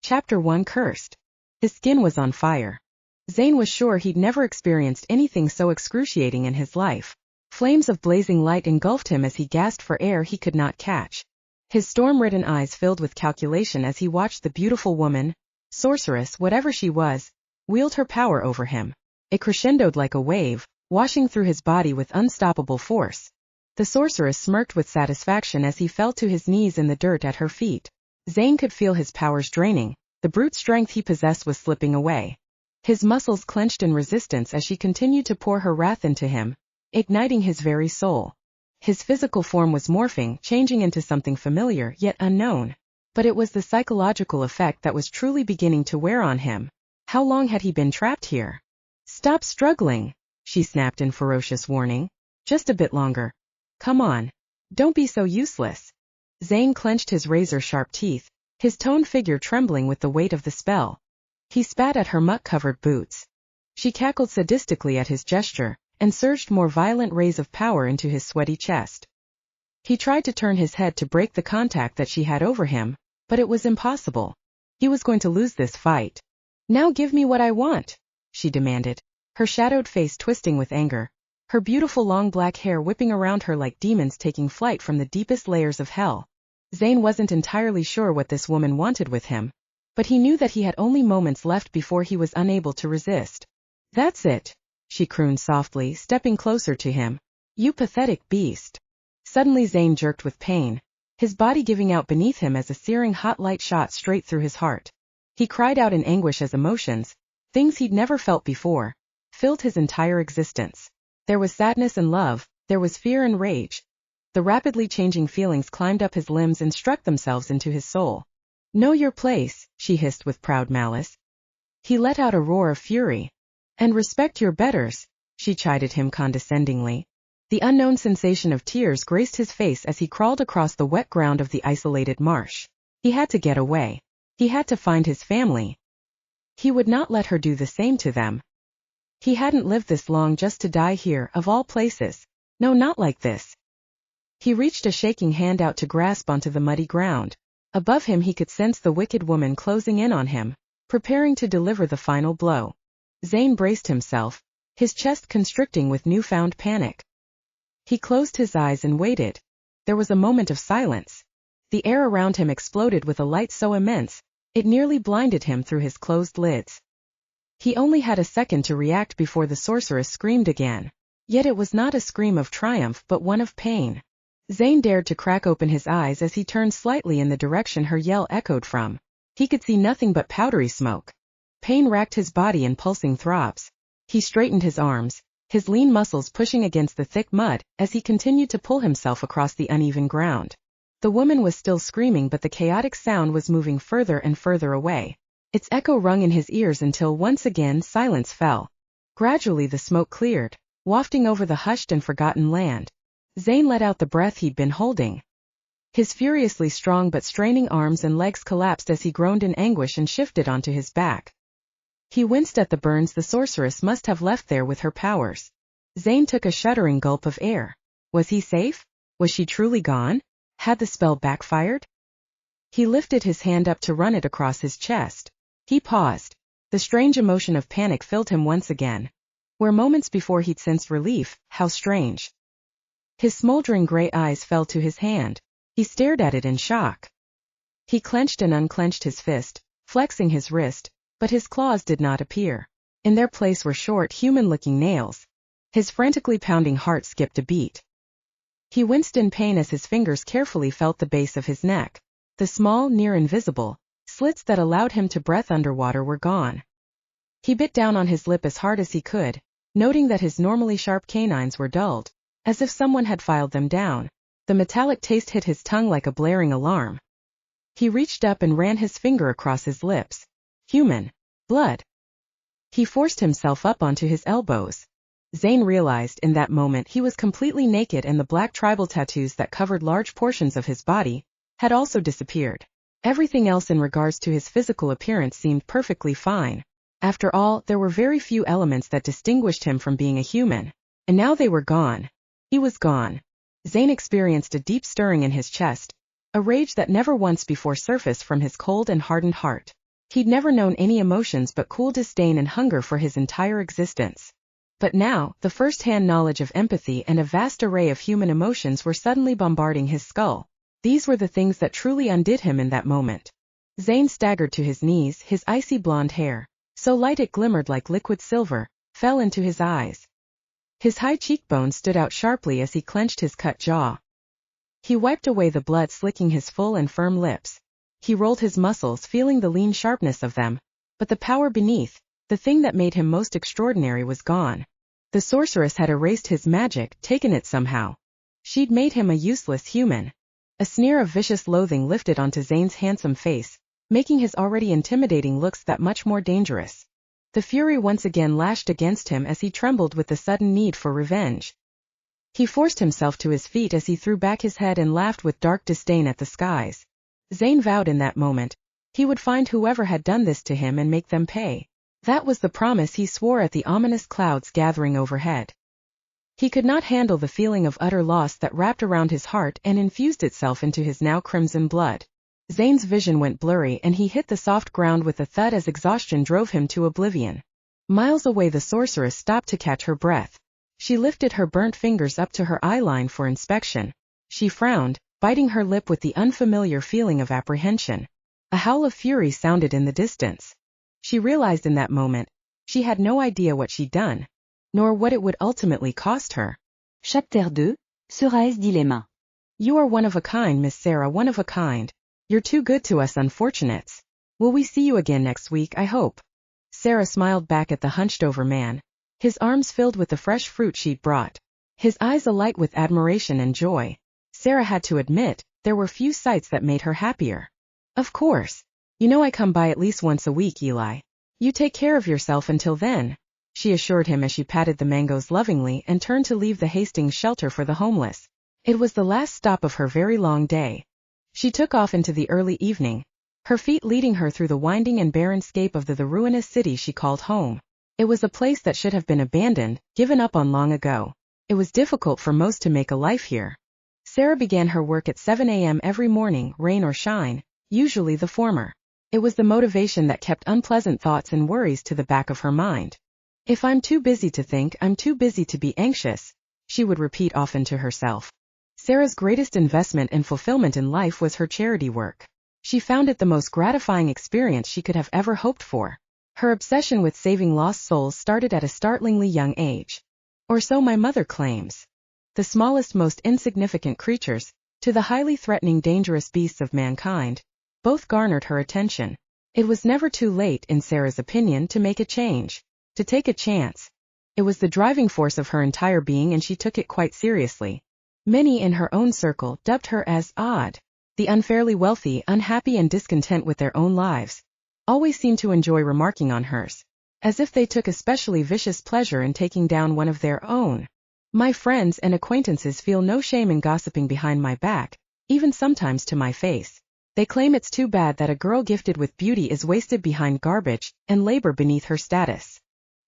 Chapter 1 Cursed. His skin was on fire. Zane was sure he'd never experienced anything so excruciating in his life. Flames of blazing light engulfed him as he gasped for air he could not catch. His storm-ridden eyes filled with calculation as he watched the beautiful woman, sorceress whatever she was, wield her power over him. It crescendoed like a wave, washing through his body with unstoppable force. The sorceress smirked with satisfaction as he fell to his knees in the dirt at her feet. Zane could feel his powers draining, the brute strength he possessed was slipping away. His muscles clenched in resistance as she continued to pour her wrath into him, igniting his very soul. His physical form was morphing, changing into something familiar yet unknown. But it was the psychological effect that was truly beginning to wear on him. How long had he been trapped here? Stop struggling, she snapped in ferocious warning. Just a bit longer. Come on. Don't be so useless. Zane clenched his razor-sharp teeth, his toned figure trembling with the weight of the spell. He spat at her muck-covered boots. She cackled sadistically at his gesture, and surged more violent rays of power into his sweaty chest. He tried to turn his head to break the contact that she had over him, but it was impossible. He was going to lose this fight. Now give me what I want, she demanded, her shadowed face twisting with anger, her beautiful long black hair whipping around her like demons taking flight from the deepest layers of hell. Zane wasn't entirely sure what this woman wanted with him, but he knew that he had only moments left before he was unable to resist. That's it, she crooned softly, stepping closer to him. You pathetic beast. Suddenly Zane jerked with pain, his body giving out beneath him as a searing hot light shot straight through his heart. He cried out in anguish as emotions, things he'd never felt before, filled his entire existence. There was sadness and love, there was fear and rage. The rapidly changing feelings climbed up his limbs and struck themselves into his soul. Know your place, she hissed with proud malice. He let out a roar of fury. And respect your betters, she chided him condescendingly. The unknown sensation of tears graced his face as he crawled across the wet ground of the isolated marsh. He had to get away. He had to find his family. He would not let her do the same to them. He hadn't lived this long just to die here, of all places. No, not like this. He reached a shaking hand out to grasp onto the muddy ground. Above him he could sense the wicked woman closing in on him, preparing to deliver the final blow. Zane braced himself, his chest constricting with newfound panic. He closed his eyes and waited. There was a moment of silence. The air around him exploded with a light so immense, it nearly blinded him through his closed lids. He only had a second to react before the sorceress screamed again. Yet it was not a scream of triumph but one of pain. Zane dared to crack open his eyes as he turned slightly in the direction her yell echoed from. He could see nothing but powdery smoke. Pain racked his body in pulsing throbs. He straightened his arms, his lean muscles pushing against the thick mud as he continued to pull himself across the uneven ground. The woman was still screaming, but the chaotic sound was moving further and further away. Its echo rung in his ears until once again silence fell. Gradually the smoke cleared, wafting over the hushed and forgotten land. Zane let out the breath he'd been holding. His furiously strong but straining arms and legs collapsed as he groaned in anguish and shifted onto his back. He winced at the burns the sorceress must have left there with her powers. Zane took a shuddering gulp of air. Was he safe? Was she truly gone? Had the spell backfired? He lifted his hand up to run it across his chest. He paused. The strange emotion of panic filled him once again. Where moments before he'd sensed relief, how strange. His smoldering gray eyes fell to his hand. He stared at it in shock. He clenched and unclenched his fist, flexing his wrist, but his claws did not appear. In their place were short, human-looking nails. His frantically pounding heart skipped a beat. He winced in pain as his fingers carefully felt the base of his neck. The small, near-invisible slits that allowed him to breathe underwater were gone. He bit down on his lip as hard as he could, noting that his normally sharp canines were dulled, as if someone had filed them down. The metallic taste hit his tongue like a blaring alarm. He reached up and ran his finger across his lips. Human blood. He forced himself up onto his elbows. Zane realized in that moment he was completely naked, and the black tribal tattoos that covered large portions of his body had also disappeared. Everything else in regards to his physical appearance seemed perfectly fine. After all, there were very few elements that distinguished him from being a human. And now they were gone. He was gone. Zane experienced a deep stirring in his chest, a rage that never once before surfaced from his cold and hardened heart. He'd never known any emotions but cool disdain and hunger for his entire existence. But now, the first-hand knowledge of empathy and a vast array of human emotions were suddenly bombarding his skull. These were the things that truly undid him in that moment. Zane staggered to his knees, his icy blonde hair, so light it glimmered like liquid silver, fell into his eyes. His high cheekbones stood out sharply as he clenched his cut jaw. He wiped away the blood slicking his full and firm lips. He rolled his muscles, feeling the lean sharpness of them. But the power beneath, the thing that made him most extraordinary, was gone. The sorceress had erased his magic, taken it somehow. She'd made him a useless human. A sneer of vicious loathing lifted onto Zane's handsome face, making his already intimidating looks that much more dangerous. The fury once again lashed against him as he trembled with the sudden need for revenge. He forced himself to his feet as he threw back his head and laughed with dark disdain at the skies. Zane vowed in that moment he would find whoever had done this to him and make them pay. That was the promise he swore at the ominous clouds gathering overhead. He could not handle the feeling of utter loss that wrapped around his heart and infused itself into his now crimson blood. Zane's vision went blurry and he hit the soft ground with a thud as exhaustion drove him to oblivion. Miles away, the sorceress stopped to catch her breath. She lifted her burnt fingers up to her eyeline for inspection. She frowned, biting her lip with the unfamiliar feeling of apprehension. A howl of fury sounded in the distance. She realized in that moment she had no idea what she'd done, nor what it would ultimately cost her. Chapter 2, Sera's dilemma. You are one of a kind, Miss Sera, one of a kind. You're too good to us unfortunates. Will we see you again next week, I hope? Sera smiled back at the hunched-over man, his arms filled with the fresh fruit she'd brought, his eyes alight with admiration and joy. Sera had to admit, there were few sights that made her happier. Of course. You know I come by at least once a week, Eli. You take care of yourself until then, she assured him as she patted the mangoes lovingly and turned to leave the Hastings shelter for the homeless. It was the last stop of her very long day. She took off into the early evening, her feet leading her through the winding and barren scape of the ruinous city she called home. It was a place that should have been abandoned, given up on long ago. It was difficult for most to make a life here. Sera began her work at 7 a.m. every morning, rain or shine, usually the former. It was the motivation that kept unpleasant thoughts and worries to the back of her mind. If I'm too busy to think, I'm too busy to be anxious, she would repeat often to herself. Sera's greatest investment and fulfillment in life was her charity work. She found it the most gratifying experience she could have ever hoped for. Her obsession with saving lost souls started at a startlingly young age. Or so my mother claims. The smallest, most insignificant creatures, to the highly threatening, dangerous beasts of mankind, both garnered her attention. It was never too late, in Sera's opinion, to make a change, to take a chance. It was the driving force of her entire being, and she took it quite seriously. Many in her own circle dubbed her as odd. The unfairly wealthy, unhappy and discontent with their own lives, always seemed to enjoy remarking on hers, as if they took especially vicious pleasure in taking down one of their own. My friends and acquaintances feel no shame in gossiping behind my back, even sometimes to my face. They claim it's too bad that a girl gifted with beauty is wasted behind garbage and labor beneath her status.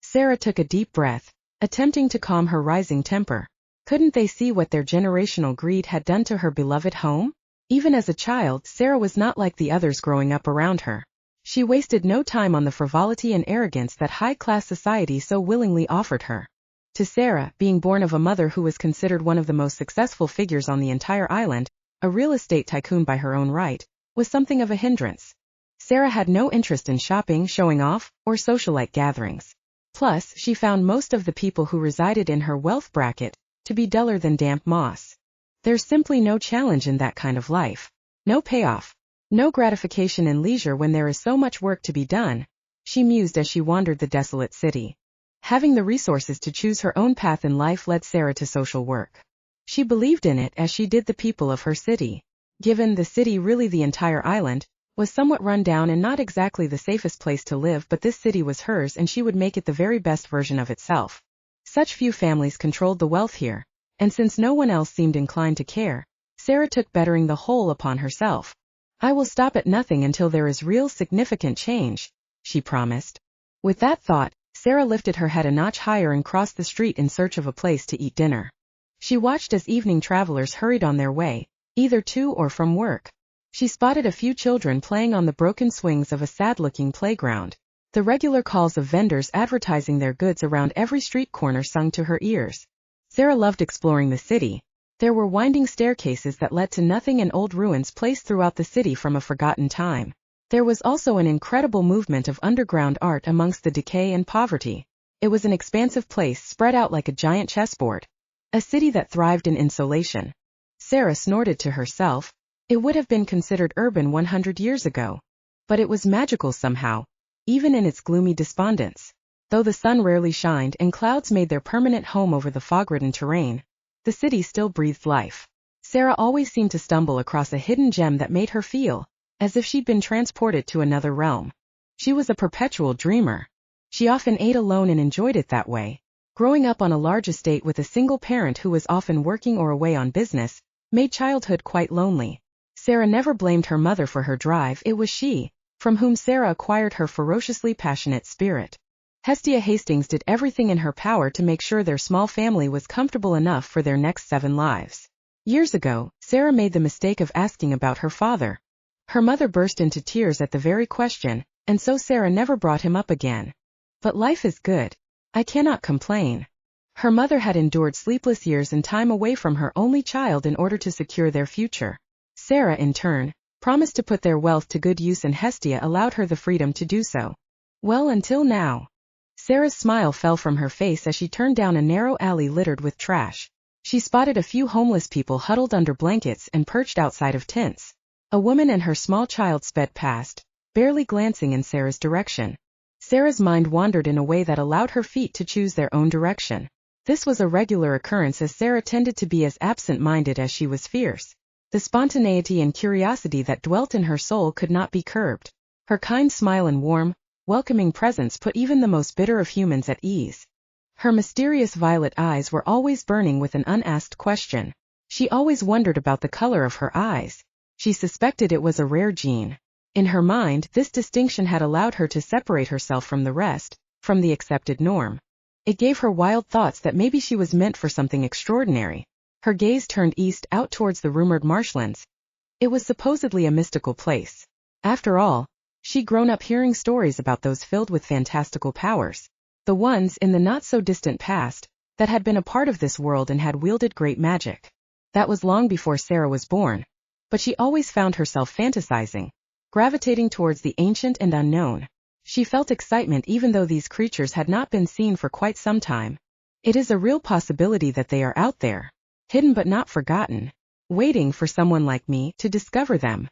Sera took a deep breath, attempting to calm her rising temper. Couldn't they see what their generational greed had done to her beloved home? Even as a child, Sera was not like the others growing up around her. She wasted no time on the frivolity and arrogance that high-class society so willingly offered her. To Sera, being born of a mother who was considered one of the most successful figures on the entire island, a real estate tycoon by her own right, was something of a hindrance. Sera had no interest in shopping, showing off, or socialite gatherings. Plus, she found most of the people who resided in her wealth bracket to be duller than damp moss. There's simply no challenge in that kind of life. No payoff. No gratification in leisure when there is so much work to be done, she mused as she wandered the desolate city. Having the resources to choose her own path in life led Sera to social work. She believed in it as she did the people of her city. Given the city, really the entire island, was somewhat run down and not exactly the safest place to live, but this city was hers and she would make it the very best version of itself. Such few families controlled the wealth here, and since no one else seemed inclined to care, Sera took bettering the whole upon herself. I will stop at nothing until there is real significant change, she promised. With that thought, Sera lifted her head a notch higher and crossed the street in search of a place to eat dinner. She watched as evening travelers hurried on their way, either to or from work. She spotted a few children playing on the broken swings of a sad-looking playground. The regular calls of vendors advertising their goods around every street corner sung to her ears. Sera loved exploring the city. There were winding staircases that led to nothing and old ruins placed throughout the city from a forgotten time. There was also an incredible movement of underground art amongst the decay and poverty. It was an expansive place spread out like a giant chessboard. A city that thrived in insulation. Sera snorted to herself. It would have been considered urban 100 years ago. But it was magical somehow, even in its gloomy despondence. Though the sun rarely shined and clouds made their permanent home over the fog-ridden terrain, the city still breathed life. Sera always seemed to stumble across a hidden gem that made her feel as if she'd been transported to another realm. She was a perpetual dreamer. She often ate alone and enjoyed it that way. Growing up on a large estate with a single parent who was often working or away on business made childhood quite lonely. Sera never blamed her mother for her drive. It was she, from whom Sera acquired her ferociously passionate spirit. Sera Hastings did everything in her power to make sure their small family was comfortable enough for their next 7 lives. Years ago, Sera made the mistake of asking about her father. Her mother burst into tears at the very question, and so Sera never brought him up again. But life is good. I cannot complain. Her mother had endured sleepless years and time away from her only child in order to secure their future. Sera, in turn, promised to put their wealth to good use, and Hestia allowed her the freedom to do so. Well, until now. Sera's smile fell from her face as she turned down a narrow alley littered with trash. She spotted a few homeless people huddled under blankets and perched outside of tents. A woman and her small child sped past, barely glancing in Sera's direction. Sera's mind wandered in a way that allowed her feet to choose their own direction. This was a regular occurrence, as Sera tended to be as absent-minded as she was fierce. The spontaneity and curiosity that dwelt in her soul could not be curbed. Her kind smile and warm, welcoming presence put even the most bitter of humans at ease. Her mysterious violet eyes were always burning with an unasked question. She always wondered about the color of her eyes. She suspected it was a rare gene. In her mind, this distinction had allowed her to separate herself from the rest, from the accepted norm. It gave her wild thoughts that maybe she was meant for something extraordinary. Her gaze turned east, out towards the rumored marshlands. It was supposedly a mystical place. After all, she'd grown up hearing stories about those filled with fantastical powers. The ones, in the not-so-distant past, that had been a part of this world and had wielded great magic. That was long before Sera was born. But she always found herself fantasizing, gravitating towards the ancient and unknown. She felt excitement even though these creatures had not been seen for quite some time. It is a real possibility that they are out there, hidden but not forgotten, waiting for someone like me to discover them.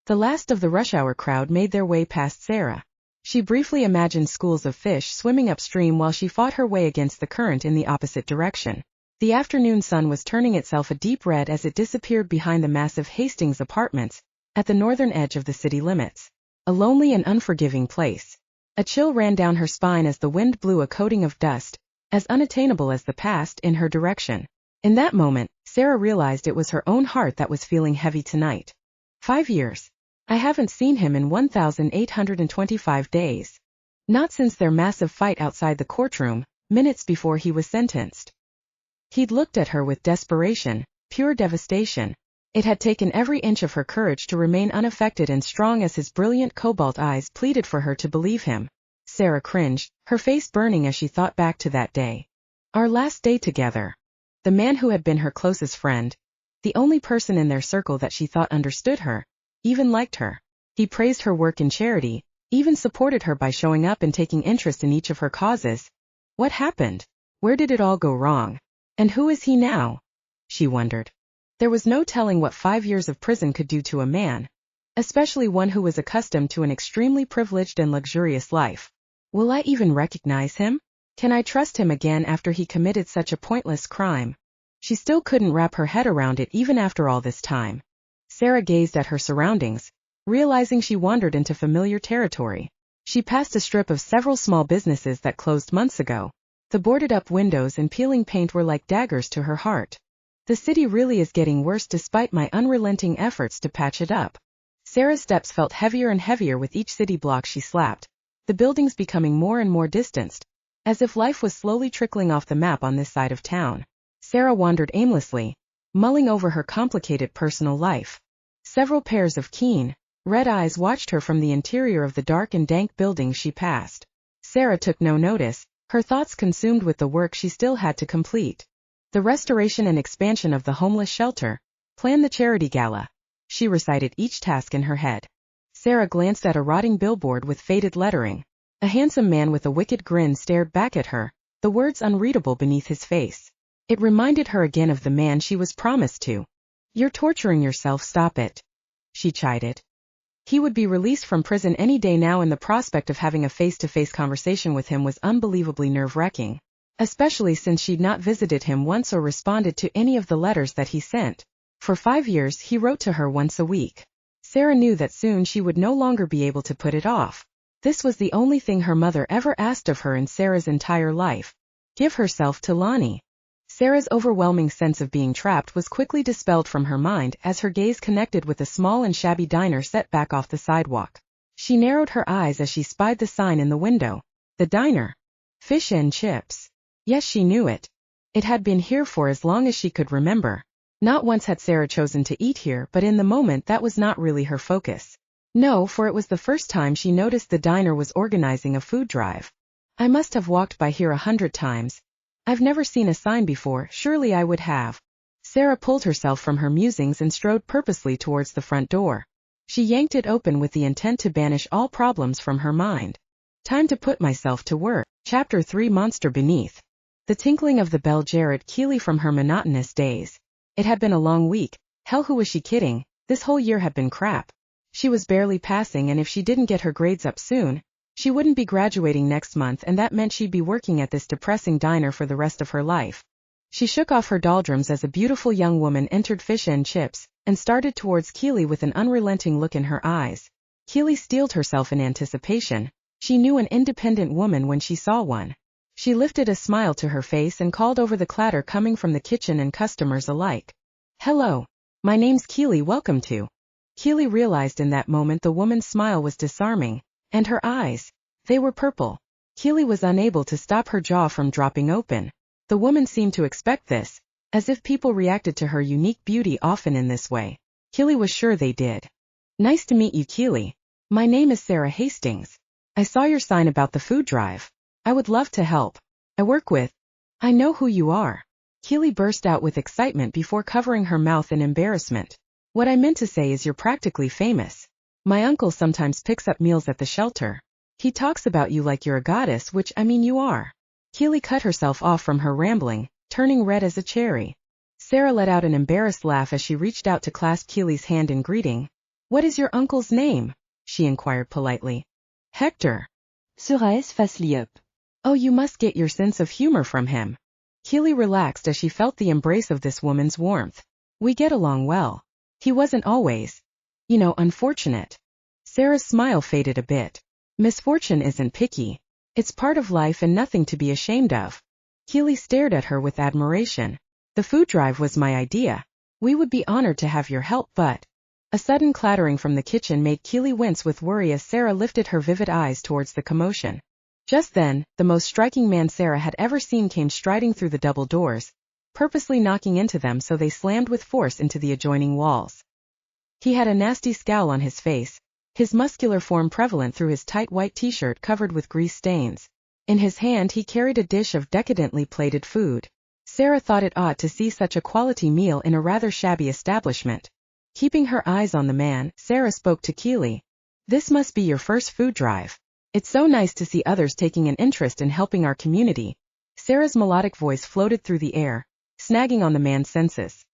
The last of the rush hour crowd made their way past Sera. She briefly imagined schools of fish swimming upstream while she fought her way against the current in the opposite direction. The afternoon sun was turning itself a deep red as it disappeared behind the massive Hastings apartments, at the northern edge of the city limits. A lonely and unforgiving place. A chill ran down her spine as the wind blew a coating of dust, as unattainable as the past, in her direction. In that moment, Sera realized it was her own heart that was feeling heavy tonight. 5 years. I haven't seen him in 1,825 days. Not since their massive fight outside the courtroom, minutes before he was sentenced. He'd looked at her with desperation, pure devastation. It had taken every inch of her courage to remain unaffected and strong as his brilliant cobalt eyes pleaded for her to believe him. Sera cringed, her face burning as she thought back to that day. Our last day together. The man who had been her closest friend, the only person in their circle that she thought understood her, even liked her. He praised her work in charity, even supported her by showing up and taking interest in each of her causes. What happened? Where did it all go wrong? And who is he now? She wondered. There was no telling what 5 years of prison could do to a man, especially one who was accustomed to an extremely privileged and luxurious life. Will I even recognize him? Can I trust him again after he committed such a pointless crime? She still couldn't wrap her head around it even after all this time. Sera gazed at her surroundings, realizing she wandered into familiar territory. She passed a strip of several small businesses that closed months ago. The boarded-up windows and peeling paint were like daggers to her heart. The city really is getting worse despite my unrelenting efforts to patch it up. Sera's steps felt heavier and heavier with each city block she slapped, the buildings becoming more and more distanced, as if life was slowly trickling off the map on this side of town. Sera wandered aimlessly, mulling over her complicated personal life. Several pairs of keen, red eyes watched her from the interior of the dark and dank building she passed. Sera took no notice, her thoughts consumed with the work she still had to complete. The restoration and expansion of the homeless shelter, plan the charity gala. She recited each task in her head. Sera glanced at a rotting billboard with faded lettering. A handsome man with a wicked grin stared back at her, the words unreadable beneath his face. It reminded her again of the man she was promised to. "You're torturing yourself, stop it," she chided. He would be released from prison any day now, and the prospect of having a face-to-face conversation with him was unbelievably nerve-wracking, especially since she'd not visited him once or responded to any of the letters that he sent. For 5 years he wrote to her once a week. Sera knew that soon she would no longer be able to put it off. This was the only thing her mother ever asked of her in Sera's entire life. Give herself to Lonnie. Sera's overwhelming sense of being trapped was quickly dispelled from her mind as her gaze connected with a small and shabby diner set back off the sidewalk. She narrowed her eyes as she spied the sign in the window. The diner. Fish and chips. Yes, she knew it. It had been here for as long as she could remember. Not once had Sera chosen to eat here, but in the moment that was not really her focus. No, for it was the first time she noticed the diner was organizing a food drive. I must have walked by here 100 times. I've never seen a sign before, surely I would have. Sera pulled herself from her musings and strode purposely towards the front door. She yanked it open with the intent to banish all problems from her mind. Time to put myself to work. Chapter 3 Monster Beneath. The tinkling of the bell jarred Keely from her monotonous days. It had been a long week. Hell, who was she kidding? This whole year had been crap. She was barely passing, and if she didn't get her grades up soon, she wouldn't be graduating next month, and that meant she'd be working at this depressing diner for the rest of her life. She shook off her doldrums as a beautiful young woman entered Fish and Chips, and started towards Keely with an unrelenting look in her eyes. Keely steeled herself in anticipation. She knew an independent woman when she saw one. She lifted a smile to her face and called over the clatter coming from the kitchen and customers alike. "Hello. My name's Keely, welcome to." Keely realized in that moment the woman's smile was disarming. And her eyes, they were purple. Keely was unable to stop her jaw from dropping open. The woman seemed to expect this, as if people reacted to her unique beauty often in this way. Keely was sure they did. "Nice to meet you, Keely. My name is Sera Hastings. I saw your sign about the food drive. I would love to help. I work with..." "I know who you are." Keely burst out with excitement before covering her mouth in embarrassment. "What I meant to say is you're practically famous. My uncle sometimes picks up meals at the shelter. He talks about you like you're a goddess, which I mean you are." Keely cut herself off from her rambling, turning red as a cherry. Sera let out an embarrassed laugh as she reached out to clasp Keely's hand in greeting. "What is your uncle's name?" she inquired politely. "Hector." Sera face-li up. "Oh, you must get your sense of humor from him." Keely relaxed as she felt the embrace of this woman's warmth. "We get along well. He wasn't always, unfortunate." Sera's smile faded a bit. "Misfortune isn't picky. It's part of life and nothing to be ashamed of." Keely stared at her with admiration. "The food drive was my idea. We would be honored to have your help, but..." A sudden clattering from the kitchen made Keely wince with worry as Sera lifted her vivid eyes towards the commotion. Just then, the most striking man Sera had ever seen came striding through the double doors, purposely knocking into them so they slammed with force into the adjoining walls. He had a nasty scowl on his face, his muscular form prevalent through his tight white t-shirt covered with grease stains. In his hand he carried a dish of decadently plated food. Sera thought it odd to see such a quality meal in a rather shabby establishment. Keeping her eyes on the man, Sera spoke to Keely. "This must be your first food drive. It's so nice to see others taking an interest in helping our community." Sera's melodic voice floated through the air, snagging on the man's senses.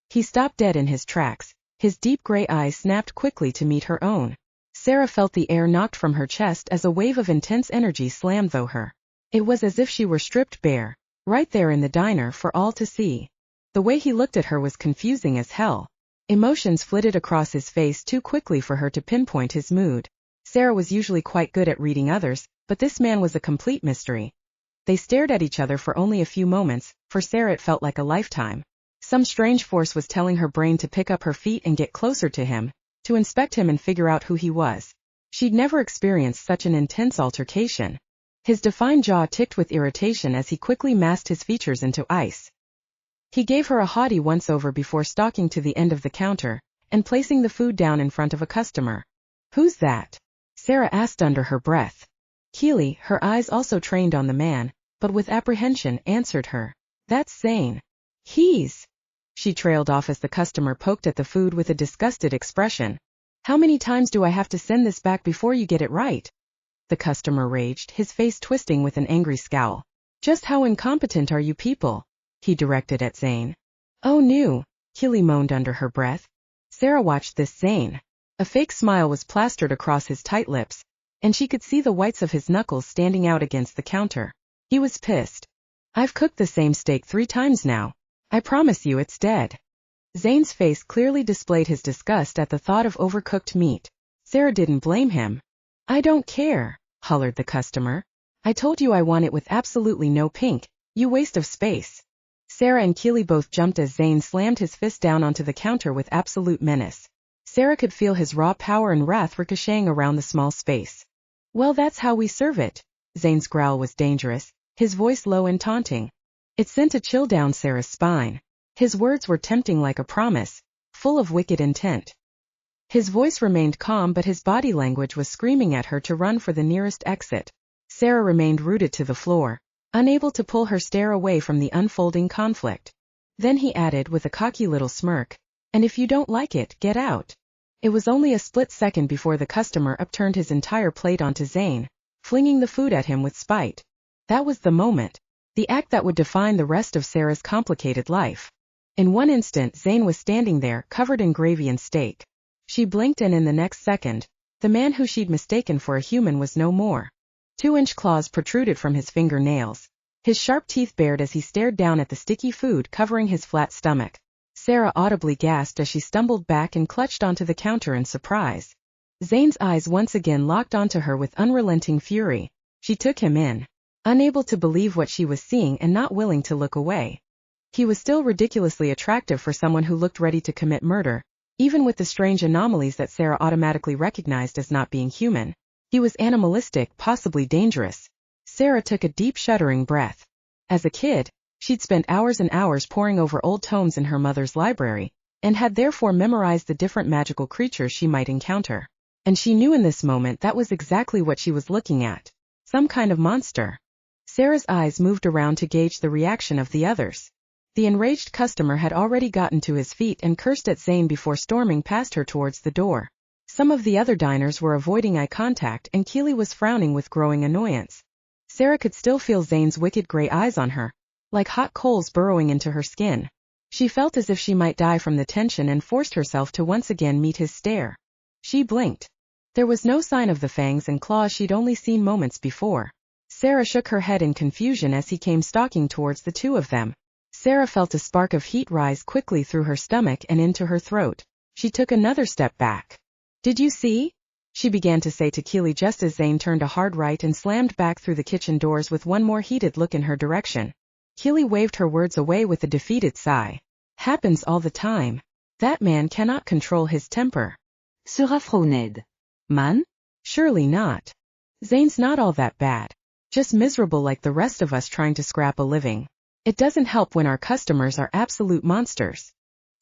He stopped dead in his tracks. His deep gray eyes snapped quickly to meet her own. Sera felt the air knocked from her chest as a wave of intense energy slammed through her. It was as if she were stripped bare, right there in the diner for all to see. The way he looked at her was confusing as hell. Emotions flitted across his face too quickly for her to pinpoint his mood. Sera was usually quite good at reading others, but this man was a complete mystery. They stared at each other for only a few moments. For Sera it felt like a lifetime. Some strange force was telling her brain to pick up her feet and get closer to him, to inspect him and figure out who he was. She'd never experienced such an intense altercation. His defined jaw ticked with irritation as he quickly masked his features into ice. He gave her a haughty once-over before stalking to the end of the counter, and placing the food down in front of a customer. "Who's that?" Sera asked under her breath. Keely, her eyes also trained on the man, but with apprehension, answered her. "That's Zane. He's—" She trailed off as the customer poked at the food with a disgusted expression. "How many times do I have to send this back before you get it right?" The customer raged, his face twisting with an angry scowl. "Just how incompetent are you people?" he directed at Zane. "Oh no," Keely moaned under her breath. Sera watched this Zane. A fake smile was plastered across his tight lips, and she could see the whites of his knuckles standing out against the counter. He was pissed. "I've cooked the same steak 3 times now. I promise you it's dead." Zane's face clearly displayed his disgust at the thought of overcooked meat. Sera didn't blame him. "I don't care," hollered the customer. "I told you I want it with absolutely no pink, you waste of space." Sera and Keely both jumped as Zane slammed his fist down onto the counter with absolute menace. Sera could feel his raw power and wrath ricocheting around the small space. "Well, that's how we serve it." Zane's growl was dangerous, his voice low and taunting. It sent a chill down Sera's spine. His words were tempting like a promise, full of wicked intent. His voice remained calm, but his body language was screaming at her to run for the nearest exit. Sera remained rooted to the floor, unable to pull her stare away from the unfolding conflict. Then he added with a cocky little smirk, "And if you don't like it, get out." It was only a split second before the customer upturned his entire plate onto Zane, flinging the food at him with spite. That was the moment. The act that would define the rest of Sera's complicated life. In one instant Zane was standing there, covered in gravy and steak. She blinked and in the next second, the man who she'd mistaken for a human was no more. 2-inch claws protruded from his fingernails. His sharp teeth bared as he stared down at the sticky food covering his flat stomach. Sera audibly gasped as she stumbled back and clutched onto the counter in surprise. Zane's eyes once again locked onto her with unrelenting fury. She took him in, unable to believe what she was seeing and not willing to look away. He was still ridiculously attractive for someone who looked ready to commit murder, even with the strange anomalies that Sera automatically recognized as not being human. He was animalistic, possibly dangerous. Sera took a deep shuddering breath. As a kid, she'd spent hours and hours poring over old tomes in her mother's library, and had therefore memorized the different magical creatures she might encounter. And she knew in this moment that was exactly what she was looking at. Some kind of monster. Sera's eyes moved around to gauge the reaction of the others. The enraged customer had already gotten to his feet and cursed at Zane before storming past her towards the door. Some of the other diners were avoiding eye contact and Keely was frowning with growing annoyance. Sera could still feel Zane's wicked gray eyes on her, like hot coals burrowing into her skin. She felt as if she might die from the tension and forced herself to once again meet his stare. She blinked. There was no sign of the fangs and claws she'd only seen moments before. Sera shook her head in confusion as he came stalking towards the two of them. Sera felt a spark of heat rise quickly through her stomach and into her throat. She took another step back. "Did you see?" she began to say to Keely just as Zane turned a hard right and slammed back through the kitchen doors with one more heated look in her direction. Keely waved her words away with a defeated sigh. "Happens all the time. That man cannot control his temper." Sera frowned. "Man? Surely not. Zane's not all that bad. Just miserable like the rest of us trying to scrap a living. It doesn't help when our customers are absolute monsters."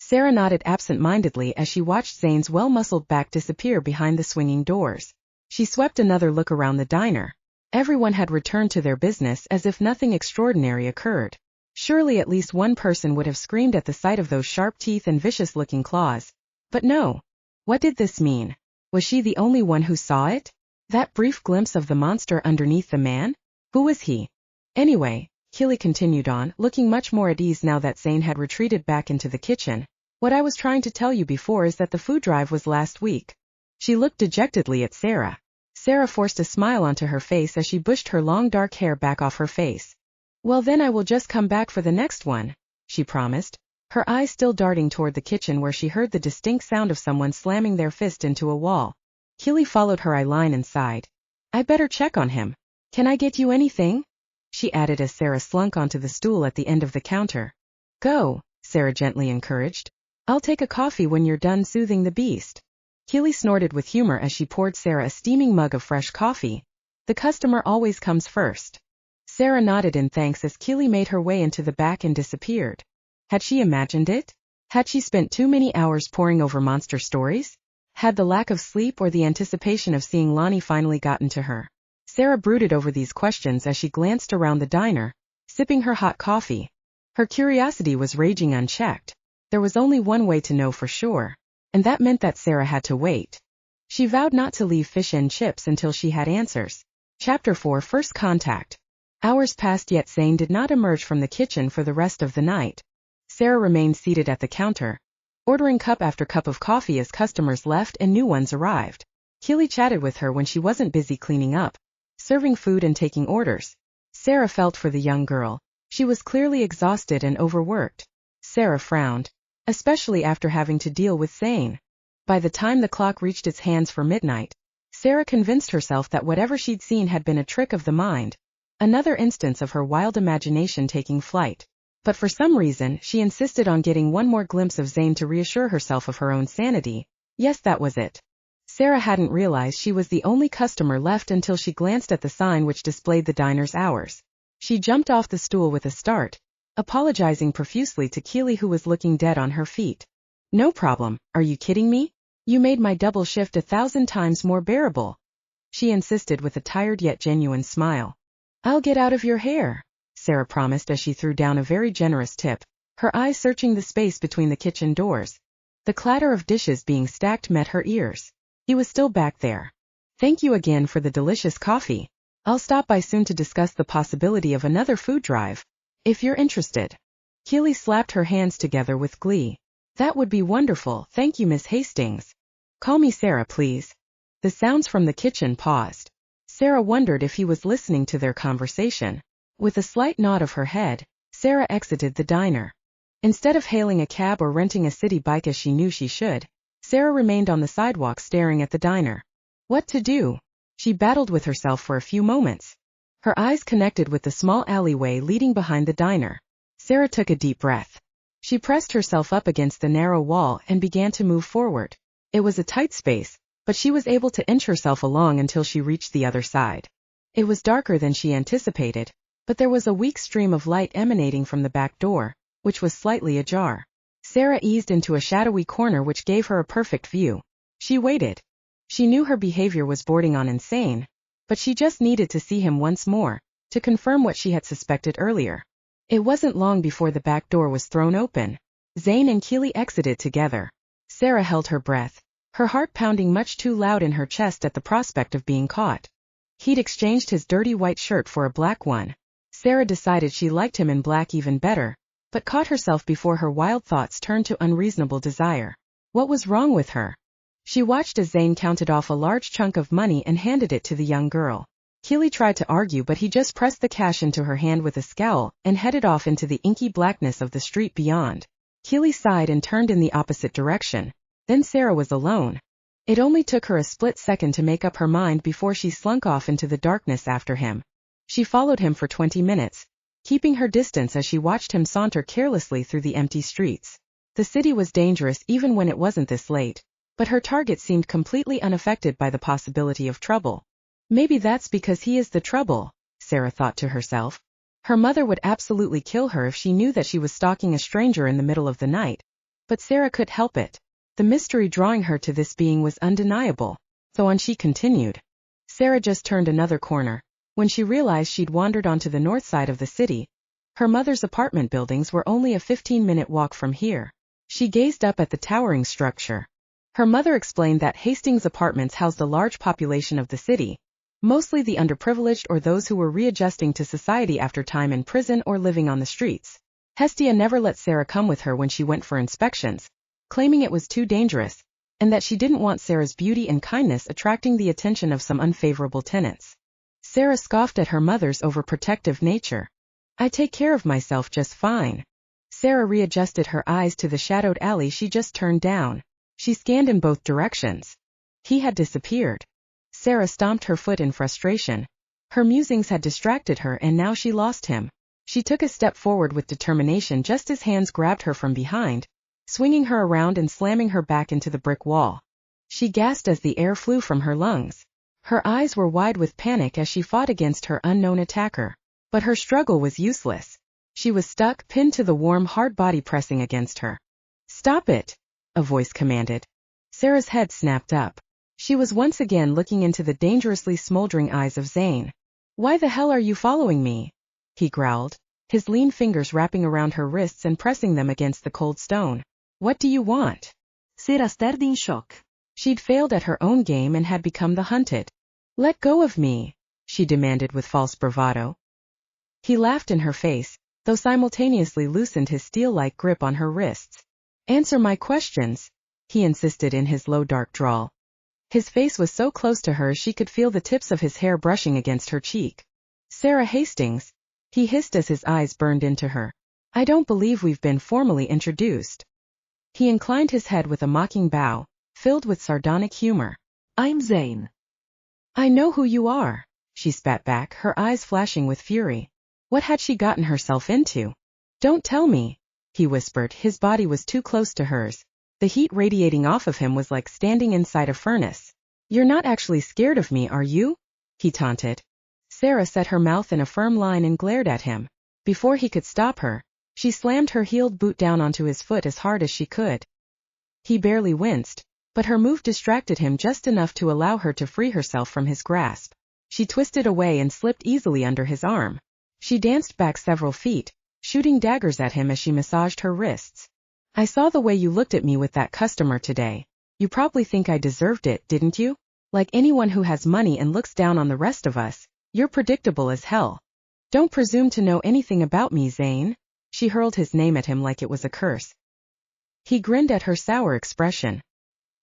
Sera nodded absent-mindedly as she watched Zane's well-muscled back disappear behind the swinging doors. She swept another look around the diner. Everyone had returned to their business as if nothing extraordinary occurred. Surely at least one person would have screamed at the sight of those sharp teeth and vicious-looking claws. But no. What did this mean? Was she the only one who saw it? That brief glimpse of the monster underneath the man? Who was he? Anyway, Keely continued on, looking much more at ease now that Zane had retreated back into the kitchen. "What I was trying to tell you before is that the food drive was last week." She looked dejectedly at Sera. Sera forced a smile onto her face as she bushed her long dark hair back off her face. "Well then I will just come back for the next one," she promised, her eyes still darting toward the kitchen where she heard the distinct sound of someone slamming their fist into a wall. Keely followed her eyeline and sighed. "I better check on him. Can I get you anything?" she added as Sera slunk onto the stool at the end of the counter. "Go," Sera gently encouraged. "I'll take a coffee when you're done soothing the beast." Keely snorted with humor as she poured Sera a steaming mug of fresh coffee. "The customer always comes first." Sera nodded in thanks as Keely made her way into the back and disappeared. Had she imagined it? Had she spent too many hours poring over monster stories? Had the lack of sleep or the anticipation of seeing Lonnie finally gotten to her? Sera brooded over these questions as she glanced around the diner, sipping her hot coffee. Her curiosity was raging unchecked. There was only one way to know for sure, and that meant that Sera had to wait. She vowed not to leave fish and chips until she had answers. Chapter 4 First Contact. Hours passed yet Zane did not emerge from the kitchen for the rest of the night. Sera remained seated at the counter, ordering cup after cup of coffee as customers left and new ones arrived. Keely chatted with her when she wasn't busy cleaning up, serving food and taking orders. Sera felt for the young girl. She was clearly exhausted and overworked. Sera frowned, especially after having to deal with Zane. By the time the clock reached its hands for midnight, Sera convinced herself that whatever she'd seen had been a trick of the mind, another instance of her wild imagination taking flight. But for some reason, she insisted on getting one more glimpse of Zane to reassure herself of her own sanity. Yes, that was it. Sera hadn't realized she was the only customer left until she glanced at the sign which displayed the diner's hours. She jumped off the stool with a start, apologizing profusely to Keely, who was looking dead on her feet. No problem, are you kidding me? You made my double shift 1,000 times more bearable, she insisted with a tired yet genuine smile. I'll get out of your hair, Sera promised as she threw down a very generous tip, her eyes searching the space between the kitchen doors. The clatter of dishes being stacked met her ears. He was still back there. Thank you again for the delicious coffee. I'll stop by soon to discuss the possibility of another food drive, if you're interested. Keely slapped her hands together with glee. That would be wonderful, thank you, Miss Hastings. Call me Sera, please. The sounds from the kitchen paused. Sera wondered if he was listening to their conversation. With a slight nod of her head, Sera exited the diner. Instead of hailing a cab or renting a city bike as she knew she should, Sera remained on the sidewalk staring at the diner. What to do? She battled with herself for a few moments. Her eyes connected with the small alleyway leading behind the diner. Sera took a deep breath. She pressed herself up against the narrow wall and began to move forward. It was a tight space, but she was able to inch herself along until she reached the other side. It was darker than she anticipated, but there was a weak stream of light emanating from the back door, which was slightly ajar. Sera eased into a shadowy corner which gave her a perfect view. She waited. She knew her behavior was bordering on insane, but she just needed to see him once more, to confirm what she had suspected earlier. It wasn't long before the back door was thrown open. Zane and Keely exited together. Sera held her breath, her heart pounding much too loud in her chest at the prospect of being caught. He'd exchanged his dirty white shirt for a black one. Sera decided she liked him in black even better, but caught herself before her wild thoughts turned to unreasonable desire. What was wrong with her? She watched as Zane counted off a large chunk of money and handed it to the young girl. Keely tried to argue, but he just pressed the cash into her hand with a scowl and headed off into the inky blackness of the street beyond. Keely sighed and turned in the opposite direction. Then Sera was alone. It only took her a split second to make up her mind before she slunk off into the darkness after him. She followed him for 20 minutes, keeping her distance as she watched him saunter carelessly through the empty streets. The city was dangerous even when it wasn't this late, but her target seemed completely unaffected by the possibility of trouble. Maybe that's because he is the trouble, Sera thought to herself. Her mother would absolutely kill her if she knew that she was stalking a stranger in the middle of the night. But Sera could help it. The mystery drawing her to this being was undeniable. So on she continued. Sera just turned another corner, when she realized she'd wandered onto the north side of the city. Her mother's apartment buildings were only a 15-minute walk from here. She gazed up at the towering structure. Her mother explained that Hastings apartments housed a large population of the city, mostly the underprivileged or those who were readjusting to society after time in prison or living on the streets. Hestia never let Sera come with her when she went for inspections, claiming it was too dangerous, and that she didn't want Sera's beauty and kindness attracting the attention of some unfavorable tenants. Sera scoffed at her mother's overprotective nature. I take care of myself just fine. Sera readjusted her eyes to the shadowed alley she just turned down. She scanned in both directions. He had disappeared. Sera stomped her foot in frustration. Her musings had distracted her and now she lost him. She took a step forward with determination just as hands grabbed her from behind, swinging her around and slamming her back into the brick wall. She gasped as the air flew from her lungs. Her eyes were wide with panic as she fought against her unknown attacker. But her struggle was useless. She was stuck, pinned to the warm, hard body pressing against her. Stop it, a voice commanded. Sera's head snapped up. She was once again looking into the dangerously smoldering eyes of Zane. Why the hell are you following me? He growled, his lean fingers wrapping around her wrists and pressing them against the cold stone. What do you want? Sera stared in shock. She'd failed at her own game and had become the hunted. Let go of me, she demanded with false bravado. He laughed in her face, though simultaneously loosened his steel-like grip on her wrists. Answer my questions, he insisted in his low dark drawl. His face was so close to her she could feel the tips of his hair brushing against her cheek. Sera Hastings, he hissed as his eyes burned into her. I don't believe we've been formally introduced. He inclined his head with a mocking bow, filled with sardonic humor. I'm Zane. I know who you are, she spat back, her eyes flashing with fury. What had she gotten herself into? Don't tell me, he whispered, his body was too close to hers. The heat radiating off of him was like standing inside a furnace. You're not actually scared of me, are you? He taunted. Sera set her mouth in a firm line and glared at him. Before he could stop her, she slammed her heeled boot down onto his foot as hard as she could. He barely winced, but her move distracted him just enough to allow her to free herself from his grasp. She twisted away and slipped easily under his arm. She danced back several feet, shooting daggers at him as she massaged her wrists. I saw the way you looked at me with that customer today. You probably think I deserved it, didn't you? Like anyone who has money and looks down on the rest of us, you're predictable as hell. Don't presume to know anything about me, Zane. She hurled his name at him like it was a curse. He grinned at her sour expression.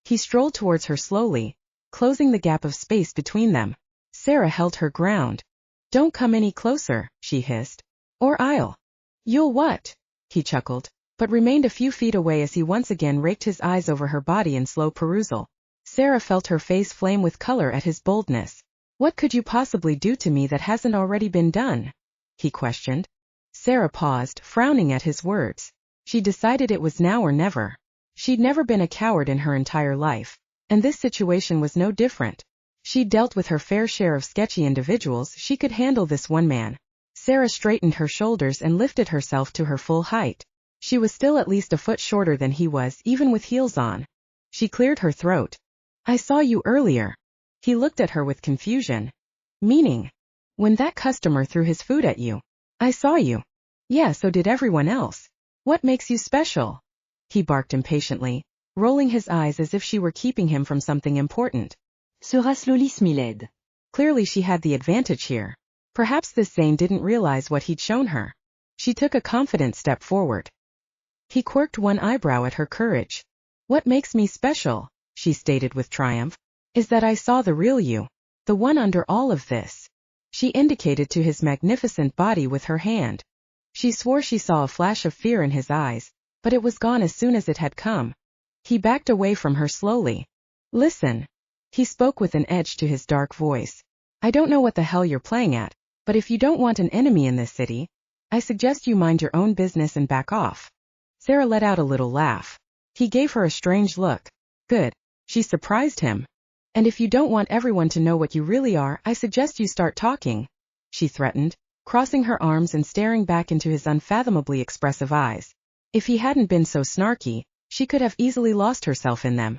He strolled towards her slowly, closing the gap of space between them. Sera held her ground. Don't come any closer, she hissed. Or I'll. You'll what? He chuckled, but remained a few feet away as he once again raked his eyes over her body in slow perusal. Sera felt her face flame with color at his boldness. What could you possibly do to me that hasn't already been done? He questioned. Sera paused, frowning at his words. She decided it was now or never. She'd never been a coward in her entire life, and this situation was no different. She'd dealt with her fair share of sketchy individuals, she could handle this one man. Sera straightened her shoulders and lifted herself to her full height. She was still at least a foot shorter than he was, even with heels on. She cleared her throat. I saw you earlier. He looked at her with confusion. Meaning? When that customer threw his food at you. I saw you. Yeah, so did everyone else. What makes you special? He barked impatiently, rolling his eyes as if she were keeping him from something important. Sera slowly smiled. Clearly she had the advantage here. Perhaps this Zane didn't realize what he'd shown her. She took a confident step forward. He quirked one eyebrow at her courage. What makes me special, she stated with triumph, is that I saw the real you, the one under all of this. She indicated to his magnificent body with her hand. She swore she saw a flash of fear in his eyes, but it was gone as soon as it had come. He backed away from her slowly. Listen. He spoke with an edge to his dark voice. I don't know what the hell you're playing at, but if you don't want an enemy in this city, I suggest you mind your own business and back off. Sera let out a little laugh. He gave her a strange look. Good. She surprised him. And if you don't want everyone to know what you really are, I suggest you start talking, she threatened, crossing her arms and staring back into his unfathomably expressive eyes. If he hadn't been so snarky, she could have easily lost herself in them.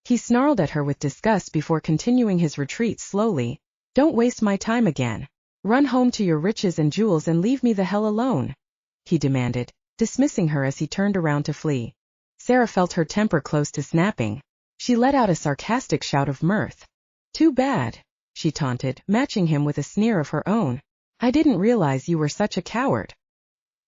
He snarled at her with disgust before continuing his retreat slowly. Don't waste my time again. Run home to your riches and jewels and leave me the hell alone, he demanded, dismissing her as he turned around to flee. Sera felt her temper close to snapping. She let out a sarcastic shout of mirth. Too bad, she taunted, matching him with a sneer of her own. I didn't realize you were such a coward.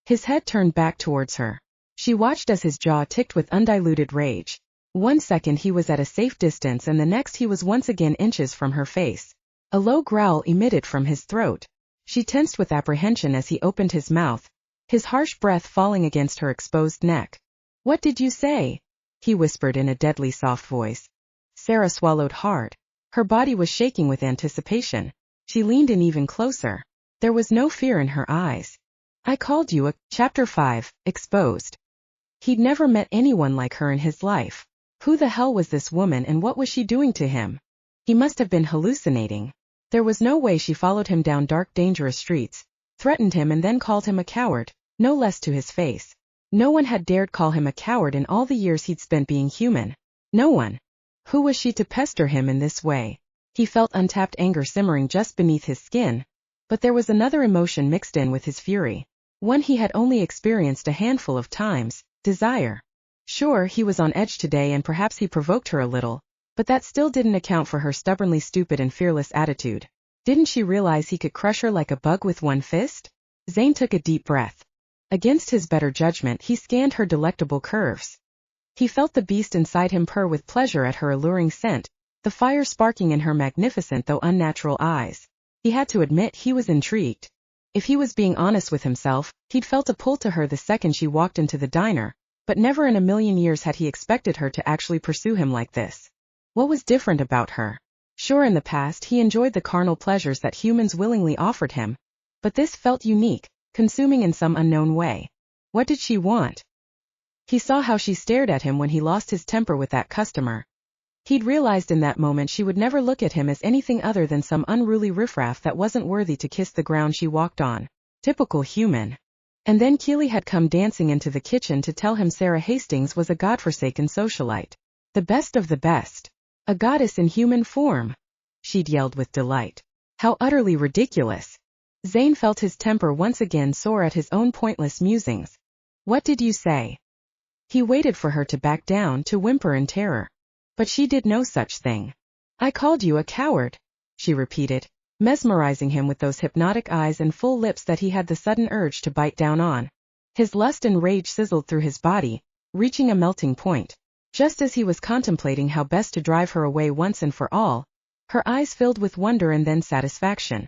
His head turned back towards her. She watched as his jaw ticked with undiluted rage. 1 second he was at a safe distance and the next he was once again inches from her face. A low growl emitted from his throat. She tensed with apprehension as he opened his mouth, his harsh breath falling against her exposed neck. What did you say? He whispered in a deadly soft voice. Sera swallowed hard. Her body was shaking with anticipation. She leaned in even closer. There was no fear in her eyes. I called you a... Chapter 5, Exposed. He'd never met anyone like her in his life. Who the hell was this woman and what was she doing to him? He must have been hallucinating. There was no way she followed him down dark dangerous streets, threatened him and then called him a coward, no less to his face. No one had dared call him a coward in all the years he'd spent being human. No one. Who was she to pester him in this way? He felt untapped anger simmering just beneath his skin. But there was another emotion mixed in with his fury. One he had only experienced a handful of times: desire. Sure, he was on edge today and perhaps he provoked her a little, but that still didn't account for her stubbornly stupid and fearless attitude. Didn't she realize he could crush her like a bug with one fist? Zane took a deep breath. Against his better judgment, he scanned her delectable curves. He felt the beast inside him purr with pleasure at her alluring scent, the fire sparking in her magnificent though unnatural eyes. He had to admit he was intrigued. If he was being honest with himself, he'd felt a pull to her the second she walked into the diner, but never in a million years had he expected her to actually pursue him like this. What was different about her? Sure, in the past he enjoyed the carnal pleasures that humans willingly offered him, but this felt unique, consuming in some unknown way. What did she want? He saw how she stared at him when he lost his temper with that customer. He'd realized in that moment she would never look at him as anything other than some unruly riffraff that wasn't worthy to kiss the ground she walked on. Typical human. And then Keely had come dancing into the kitchen to tell him Sera Hastings was a godforsaken socialite. The best of the best. A goddess in human form. She'd yelled with delight. How utterly ridiculous. Zane felt his temper once again soar at his own pointless musings. What did you say? He waited for her to back down, to whimper in terror. But she did no such thing. I called you a coward, she repeated, mesmerizing him with those hypnotic eyes and full lips that he had the sudden urge to bite down on. His lust and rage sizzled through his body, reaching a melting point. Just as he was contemplating how best to drive her away once and for all, her eyes filled with wonder and then satisfaction.